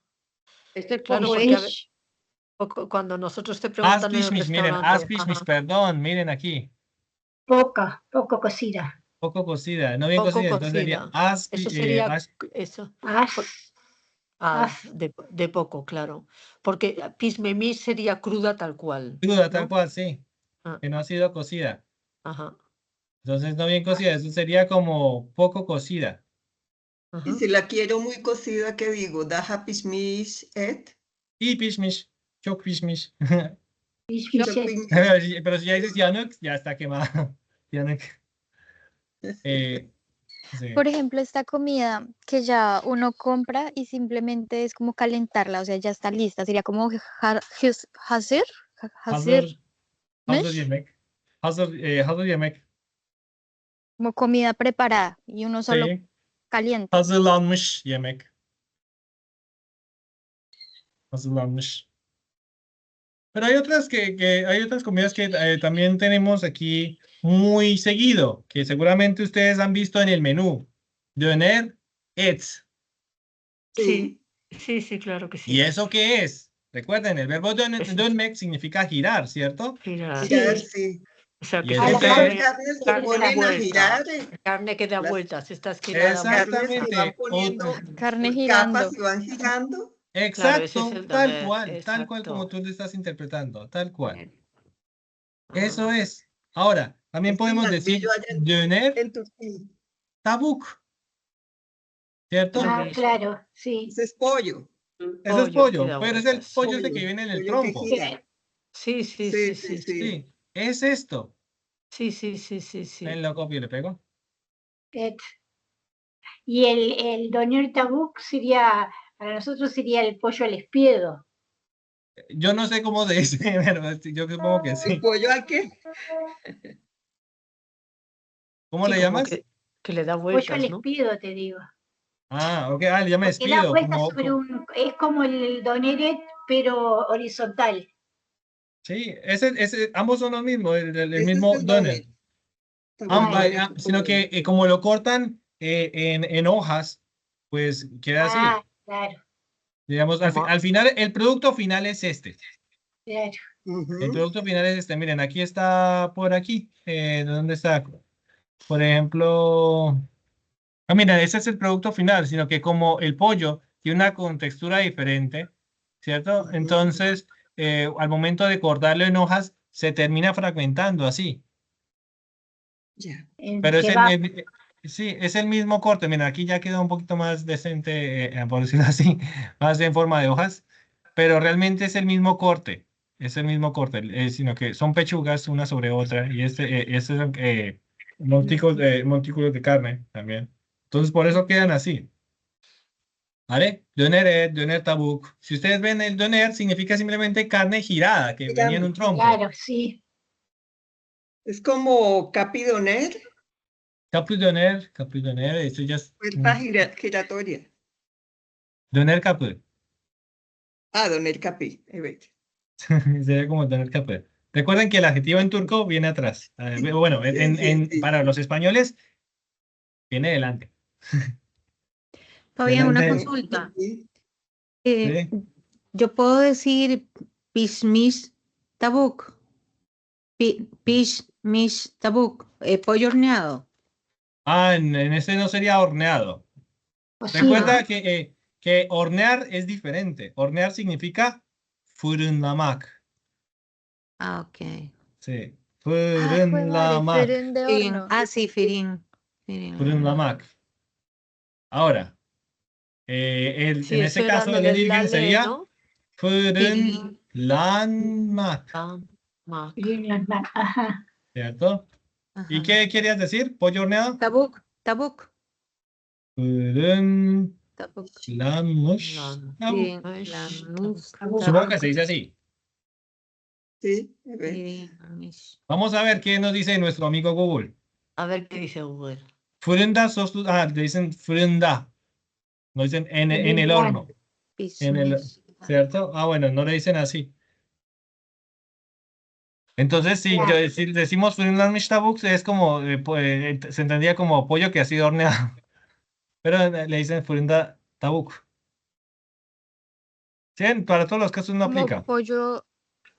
Esto es Claro, poco porque a hecho. ver, cuando nosotros te As preguntan en el pishmish, miren, restaurante, as pishmish, ajá, perdón, miren aquí. Poco cocida. Poco cocida, no bien poco cocida. Entonces sería cocida. as, Eso sería as eso. As, Ah, de poco, claro. Porque pishmemish sería cruda tal cual. cruda, tal ¿no? cual, sí. Ah, Que no ha sido cocida. ajá, Entonces no bien cocida, eso sería como poco cocida. ajá. Y si la quiero muy cocida, ¿qué digo? Daha pishmish et. Y pishmish, çok pishmish. pishmichet. Pero si ya dices yanuk, ya está quemado. Yanuk. Sí. Por ejemplo, esta comida que ya uno compra y simplemente es como calentarla, o sea, ya está lista. Sería como hazır, hazır Hazır yemek. Hazır yemek. como comida preparada y uno solo Sí. calienta. Hazırlanmış yemek. Hazırlanmış. Pero hay otras hay otras comidas que también tenemos aquí muy seguido, que seguramente ustedes han visto en el menú. Döner et. Sí, sí, sí, claro que sí. ¿Y eso qué es? Recuerden, el verbo Eso. dönmek significa girar, ¿cierto? Girar. Girar, sí. O sea, Y que es es este- Algunas carne, carnes se carne da ponen a vuelta. girar. Carne que da Las- vueltas, está girada. Las carnes se Exactamente. van poniendo Carne por girando. capas y van girando. Claro, ese es Exacto, el tal doner. cual como Exacto. tú lo estás interpretando, tal cual. Eso Ah, es. Ahora, también Es podemos mandillo decir allá döner en Turquía. tavuk, ¿cierto? Lo Ah, mismo. claro, sí. Ese es pollo. Eso es que pollo, da pero es el vueltas. pollo ese que viene en el Pollo que trompo. gira. Sí, sí, sí, sí, sí. Sí, es esto. Sí, sí, sí, sí, sí. Ahí lo copio y le pego. Y el doner tabuk sería, para nosotros sería el pollo al espiedo. Yo no sé cómo se dice, pero yo supongo que ¿El sí. pollo al qué? ¿Cómo Sí, le como llamas? que le da Pollo al vueltas, ¿no? espiedo, te digo. Ah, ok, le llama Porque da despido. vueltas sobre es como el doneret, pero horizontal. Sí, ambos son los mismos, el Ese mismo es el doner. doner. Sino que como lo cortan en hojas, pues queda así. Ah, claro, Digamos, al final, el producto final es este. claro. El producto final es este. Miren, aquí está por aquí. ¿Dónde está? Por ejemplo. Ah, mira, ese es el producto final, sino que como el pollo tiene una contextura diferente, ¿cierto? Entonces, al momento de cortarlo en hojas, se termina fragmentando así. Ya. Pero Kebab. sí, es el mismo corte. Mira, aquí ya queda un poquito más decente, por decirlo así, más en forma de hojas, pero realmente es el mismo corte. Es el mismo corte, sino que son pechugas una sobre otra y este son montículos de carne también. Entonces, por eso quedan así. ¿Vale? Döner tabuk. Si ustedes ven el döner, significa simplemente carne girada, que venía en un trompo. Claro, sí. Es como capi doner, Capri döner, esto ya es puerta giratoria. döner capri. Ah, doner capi. Sería como tener que aprender. Recuerden que el adjetivo en turco viene atrás. Bueno, Sí. para los españoles viene delante. Fabián, una Delante, consulta. Sí. ¿sí? Yo puedo decir pishmish tabuk. Pishmish tabuk. Pollo horneado. Ah, en este no sería horneado. Recuerda que hornear es diferente. Hornear significa fırınlamak. Ah, ok. Sí. Jue madre, Fırınlamak. fueron de Firin. horno. Ah, sí, Firin. Fırınlamak. Ahora, Sí, en eso este era caso, lo el del origen lale, sería ¿no? fırınlanmak. Ah, Mac. Ajá. ¿cierto? ¿Y Ajá. qué querías decir? ¿Pollo horneado? Tabuk, tabuk, Fırınlanmış tabuk. tavuk. Pirinmiş, Supongo que se dice así. Sí, a ver. pirinmiş. Vamos a ver qué nos dice nuestro amigo Google. A ver qué dice Google. Fırında soslu, le dicen fırında. No dicen en el horno. En el, Pismis. ¿cierto? Ah, bueno, no le dicen así. Entonces, si decimos fırınlanmış tavuk, es como, se entendía como pollo que ha sido horneado. Pero le dicen fırında tavuk. ¿Sí? Para todos los casos no Como aplica. pollo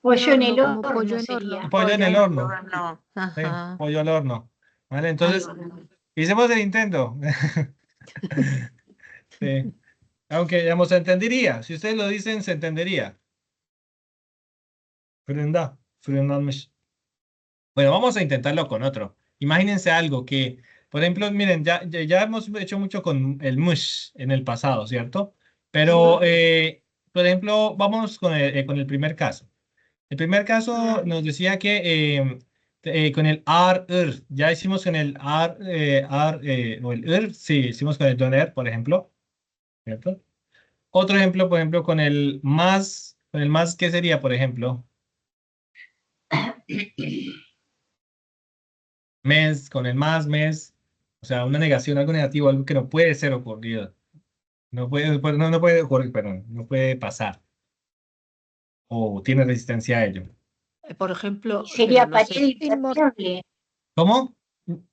Pollo en el como horno pollo en sería. horno. Pollo en el horno. No. Sí, Ajá. pollo al horno. ¿Vale? Entonces, Ay, hicimos el intento. Sí. Aunque, digamos, se entendería. Si ustedes lo dicen, se entendería. Fırınlanmış. Bueno, vamos a intentarlo con otro. Imagínense algo que, por ejemplo, miren, ya hemos hecho mucho con el mush en el pasado, ¿cierto? Pero, por ejemplo, vamos con el primer caso. El primer caso nos decía que con el ar, ya hicimos con el o el sí, hicimos con el doner, por ejemplo, ¿cierto? Otro ejemplo, por ejemplo, con el más, ¿qué sería, por ejemplo? Mes, con el más, mes, o sea, una negación, algo negativo, algo que no puede ser ocurrido. No puede ocurrir, perdón, no puede pasar. O tiene resistencia a ello. Por ejemplo, Sería pero no sé. pared impermeable. ¿Cómo?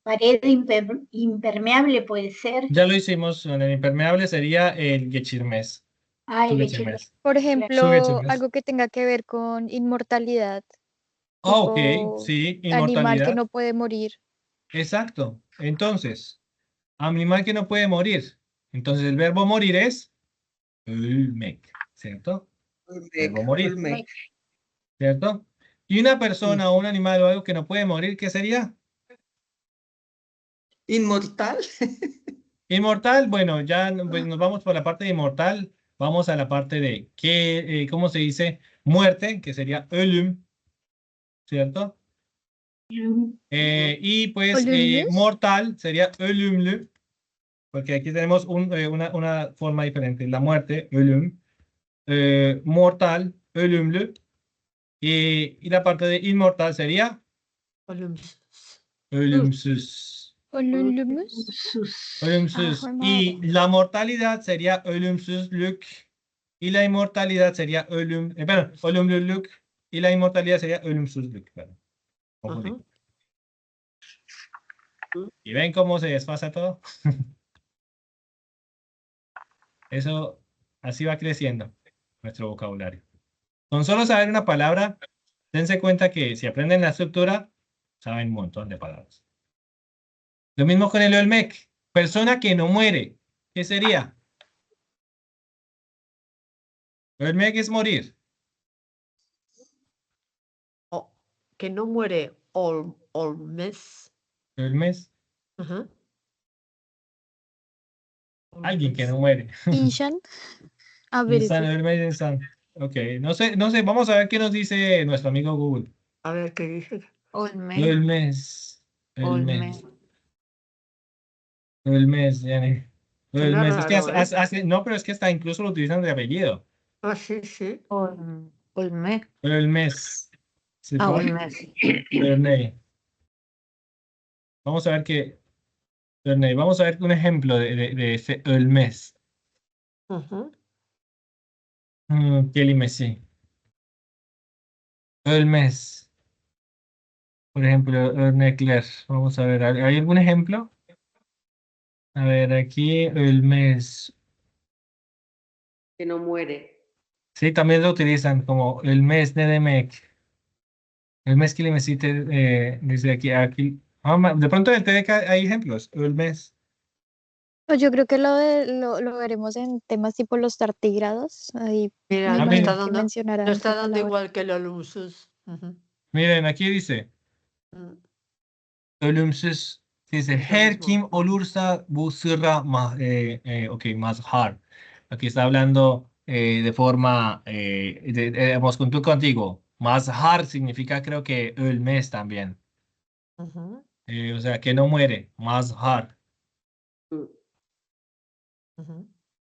Pared impermeable puede ser. Ya lo hicimos, en el impermeable sería el geçirmez. Ah, Su el geçirmez. Por Su ejemplo, geçirmez. algo que tenga que ver con inmortalidad, Ah, ok, tipo sí, animal que inmortalidad. no puede morir. Exacto. Entonces, animal que no puede morir. Entonces, el verbo morir es ölmek, ¿cierto? Verbo morir, Olmec. ¿cierto? Y una persona o un animal o algo que no puede morir, ¿qué sería? Inmortal. Inmortal, bueno, ya pues, nos vamos por la parte de inmortal, vamos a la parte de qué, ¿cómo se dice? Muerte, que sería ölüm, ¿cierto? Y pues ¿Ölümlüs? mortal sería ölümlü, porque aquí tenemos una forma diferente, la muerte, ölüm, mortal, ölümlü, y la parte de inmortal sería Olumsuz. ölümsüz. ¿Ölümlümüz? Ölümsüz. Ah, Y la mortalidad sería ölümsüzlük. Y la inmortalidad sería perdón, ölümlülük. Y la inmortalidad sería ölümsüzlük. Perdón. Confundí. Ajá. ¿Y ven cómo se desfasa todo? Eso así va creciendo nuestro vocabulario. Con solo saber una palabra, dense cuenta que si aprenden la estructura, saben un montón de palabras. Lo mismo con el ölmek. Persona que no muere. ¿Qué sería? Ölmek es morir. O, que no muere Olmes. Ölmes, Ajá. alguien que no muere. İnşan. A ver, Insan, ölmes, insan. Ok, no sé, vamos a ver qué nos dice nuestro amigo Google. A ver qué dice. Olme. Ölmes, Olme. ölmes, yani. Suena Ölmes. Es que raro, no, pero es que hasta incluso lo utilizan de apellido. Ah, sí, sí. Olme. Ölmes. ¿Sí, Ah, fue? olme. Ölme. Vamos a ver qué. Ölme. Vamos a ver un ejemplo de ese ölmes. Ajá. Kelimesi. Ölmes. Por ejemplo, örnekler. Vamos a ver, ¿hay algún ejemplo? A ver, aquí ölmes. Que no muere. Sí, también lo utilizan como el mes de Demek. El mes que le mesite desde aquí. De pronto en el TDK hay ejemplos. El mes. Pues yo creo que lo veremos en temas tipo los tardigrados. Ahí Mira, me no También. está imagino que dando, mencionarán no esa está dando palabra. igual que el Olumsus. Ujú. Miren, aquí dice. Mm, Ölümsüz. Dice Es lo her mismo. kim olursa bu sırra mazhar. Aquí está hablando de forma, digamos, con tu contigo. Mazhar significa creo que el mes también. Ujú, O sea, que no muere, mazhar. ujú.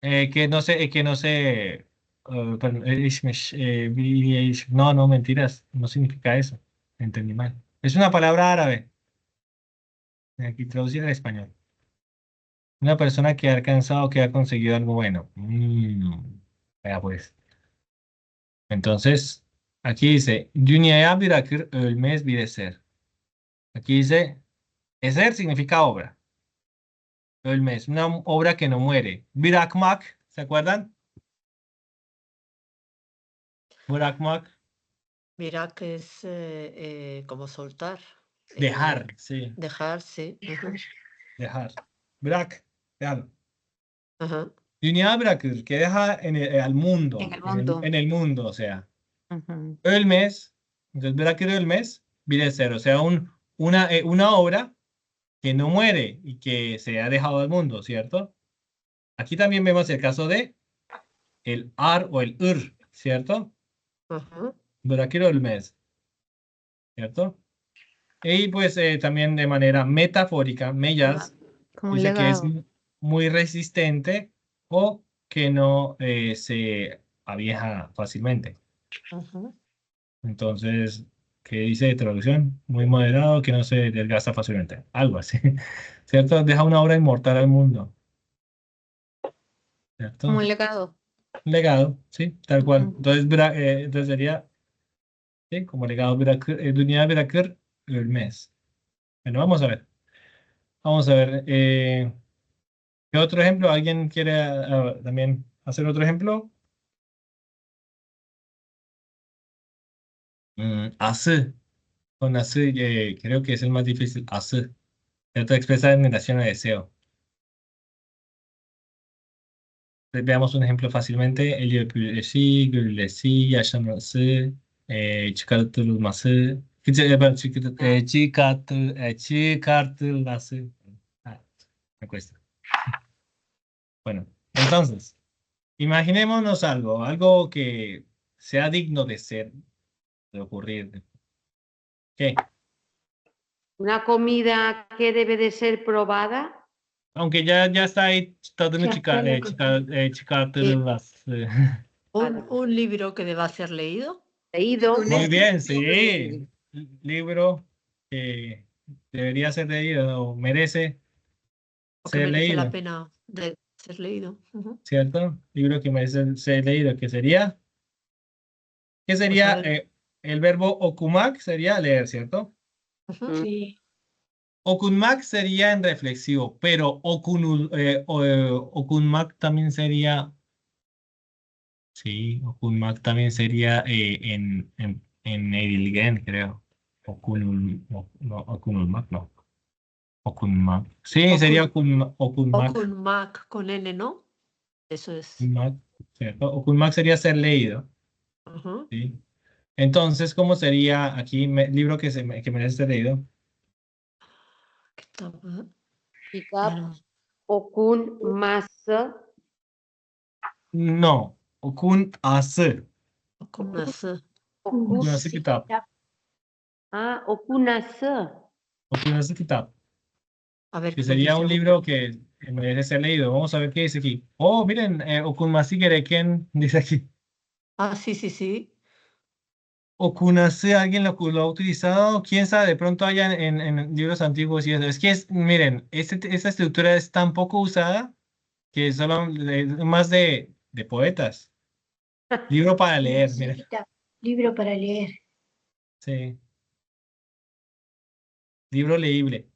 Que no se, perdón, no, mentiras, no significa eso, entendí mal. Es una palabra árabe, aquí traducida al español. Una persona que ha alcanzado, que ha conseguido algo bueno. Vea pues. Entonces, aquí dice, Dünyaya bırakır ölmez bir eser. Aquí dice, eser significa obra. Ölmez, una obra que no muere. Bırakmak, ¿se acuerdan? Bırakmak, Mira que es como soltar, dejar, sí, dejar, sí. Ujú, dejar. Bırak, déjalo. ajá, Dünya bırakır, que deja al mundo, En el mundo. en el mundo, o sea. Ujú. Ölmez, entonces bırakır ölmez, bir eser, o sea, una obra que no muere y que se ha dejado al mundo, ¿cierto? Aquí también vemos el caso de el ar o el ır, ¿cierto? ajá. Bırakır ölmez, ¿cierto? Y pues también de manera metafórica, mellas Como un dice que es legado. muy resistente o que no se avieja fácilmente. Ujú. Entonces, ¿qué dice de traducción? Muy moderado, que no se desgasta fácilmente. Algo así. ¿Cierto? Deja una obra inmortal al mundo. Como ¿Cierto? un legado. Legado, sí, tal cual. Ujú. Entonces, entonces sería, sí, como legado, Dünya bırakır ölmez. Bueno, vamos a ver. Vamos a ver. ¿Qué otro ejemplo? ¿Alguien quiere también hacer otro ejemplo? Ası. Con ası, creo que es el más difícil. Ası. ¿Cierto? Expresa admiración o deseo. Veamos un ejemplo fácilmente. El öpülesi, görülesi, yaşaması, çıkartılması, çıkartılması. Ah, me cuesta. Bueno, entonces, imaginémonos algo que sea digno de ser, de ocurrir. ¿Qué? Una comida que debe de ser probada. Aunque ya está ahí tadını Ya está la cosa. çıkartılması. Un libro que deba ser leído. Leído. Un Muy bien, escritor, sí. Libro que debería ser leído o merece O que ser merece la leído, pena de ser leído. Ujú. ¿cierto? Libro que merece ser leído, ¿qué sería? ¿Qué Pues a sería? ver. El verbo okumak sería leer, ¿cierto? Ujú. Sí. Okunmak sería en reflexivo, pero okunmak también sería, sí, okunmak también sería en edilgen, creo. No, okunulmak, no. Okunmak. Sí, sería O okunmak. con Mac con N, ¿no? Eso es. Okunmak, ¿cierto? Okunmak sería ser leído, Ujú. ¿sí? Entonces, ¿cómo sería aquí libro que merece ser leído? Kitap, Kitap claro. okunması. No, okunası. Okunması. Okunası Okunası. kitap. Okunası. Okunası kitap. A ver Que qué nos sería dice. un libro que merece ser leído. Vamos a ver qué dice aquí. Oh, miren, okunması gereken, dice aquí. Ah, sí, sí, sí. Okunası, alguien lo ha utilizado. Quién sabe, de pronto haya en libros antiguos y eso. Es que, miren, esta estructura es tan poco usada que solo más de poetas. Libro para leer, Sí, miren. está. Libro para leer. Sí, libro leíble.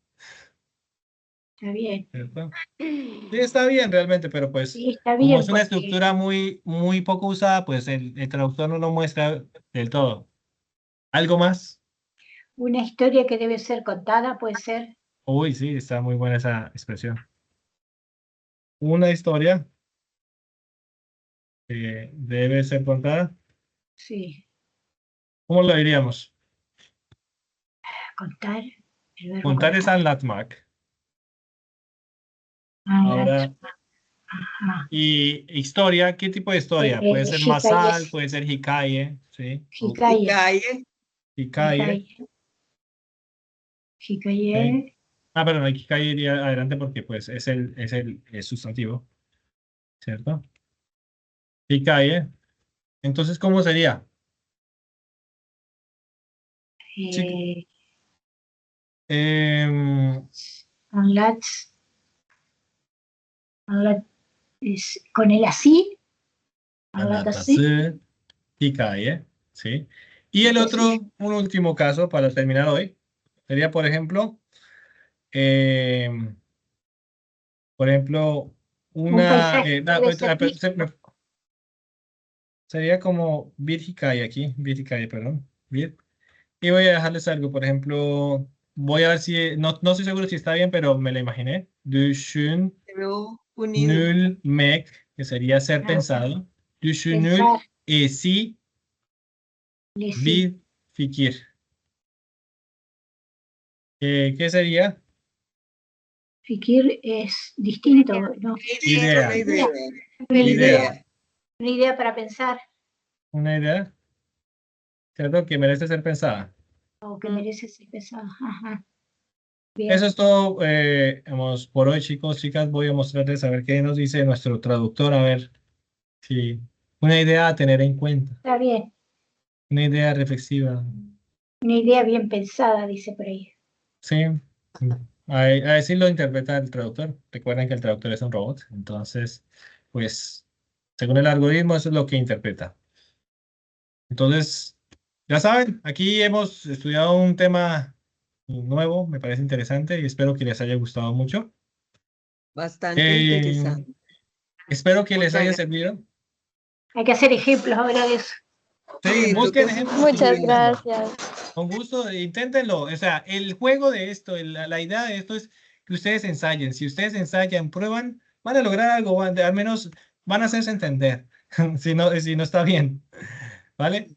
Está bien. ¿Cierto? Sí, está bien realmente, pero pues Sí, está como bien es una porque estructura muy poco usada, pues el traductor no lo muestra del todo. ¿Algo más? una historia que debe ser contada puede ser. Uy, sí, está muy buena esa expresión. Una historia que debe ser contada. Sí, ¿Cómo lo diríamos? contar. El verbo Contar es contar. anlatmak. Anlatmak. Ahora, y historia, ¿qué tipo de historia? Puede ser masal, Hikaye. puede ser hikaye, ¿sí? O y Hikaye. calle, hikaye. Hikaye. Perdón, hay que ir adelante porque pues es el sustantivo, ¿cierto? Hikaye. Entonces, ¿cómo sería? Eh, Em, Anlats. Anlat es con el así. Anlat así. Anlatase, hikaye, ¿sí? Y el otro, un último caso para terminar hoy, sería, por ejemplo, Un una... paisaje puede ser sería como bir hikaye aquí, bir hikaye, perdón, bir. Y voy a dejarles algo, por ejemplo, voy a ver si, no estoy seguro si está bien, pero me lo imaginé. Düşün, Pero unido. nülmek, que sería ser pensado. Düşünül, pensar. esi, Lesi. bir fikir. ¿Qué sería? Fikir es distinto, ¿no? Idea. Una idea. Una Idea. Una idea para pensar Una idea, ¿cierto? Que merece ser pensada. o que merece ser pensada. Ajá. Bien. Eso es todo, por hoy, chicos, chicas. Voy a mostrarles a ver qué nos dice nuestro traductor, a ver si una idea a tener en cuenta, Está bien. una idea reflexiva. Una idea bien pensada, dice por ahí. Sí, así lo interpreta el traductor. Recuerden que el traductor es un robot, entonces, pues, según el algoritmo, eso es lo que interpreta. Entonces, ya saben, aquí hemos estudiado un tema nuevo, me parece interesante y espero que les haya gustado mucho. Bastante interesante. Espero que les Muchas haya gracias. servido. Hay que hacer ejemplos ahora de eso. Sí, Sí, busquen toca hacer ejemplos. Muchas pruebas. gracias. Con gusto, inténtenlo. O sea, el juego de esto, la idea de esto es que ustedes ensayen. Si ustedes ensayan, prueban, van a lograr algo, al menos van a hacerse entender, si no está bien, ¿vale?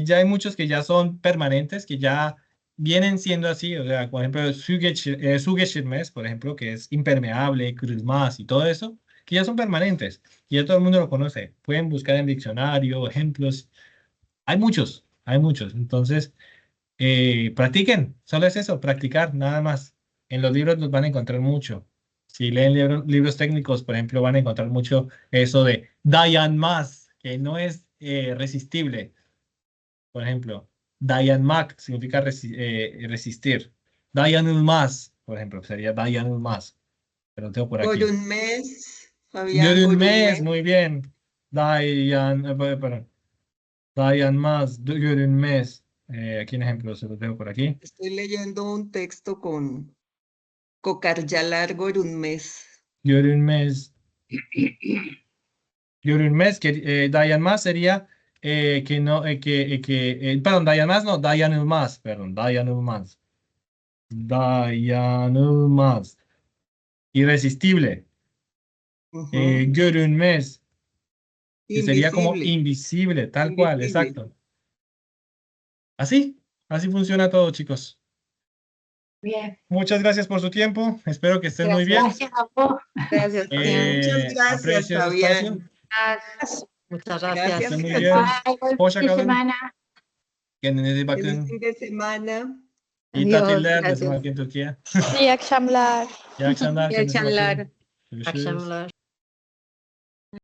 Ya hay muchos que ya son permanentes, que ya vienen siendo así. O sea, por ejemplo, Sugeşirmez, por ejemplo, que es impermeable, Kırılmaz y todo eso, que ya son permanentes, y ya todo el mundo lo conoce. Pueden buscar en diccionario, ejemplos. Hay muchos, hay muchos. Entonces, practiquen, solo es eso, practicar, nada más. En los libros los van a encontrar mucho. Si leen libros técnicos, por ejemplo, van a encontrar mucho eso de dayanmaz, que no es resistible. Por ejemplo, dayanmak significa resistir. Dayanılmaz, por ejemplo, sería dayanılmaz. Pero lo tengo por aquí. Görünmez, Fabián, Görünmez, görünmez. muy bien. Perdón. Dayanmaz, görünmez. Aquí un ejemplo, se lo tengo por aquí. Estoy leyendo un texto con Kokaryalar görünmez. Görünmez. Görünmez, que dayanmaz sería que no, perdón, dayanmaz no, dayanılmaz, perdón, dayanılmaz. Dayanılmaz. Irresistible. Görünmez, que sería como Invisible. invisible, tal cual, Invisible. exacto. Así funciona todo, chicos. Bien. Muchas gracias por su tiempo. Espero que estén muy bien. Gracias a vos. Gracias, Fabián. Muchas gracias, Aprecio el Fabián. espacio. Gracias. Muchas Gracias. gracias. Estén muy bien. Bye, buen Hoşça fin de kalın. semana. Kendinize Feliz bakın. fin de semana. İyi Adiós, tatiller gracias. desde aquí en Türkiye. İyi akşamlar. İyi akşamlar. İyi Kendinize akşamlar. bakın. Görüşürüz. Akşamlar.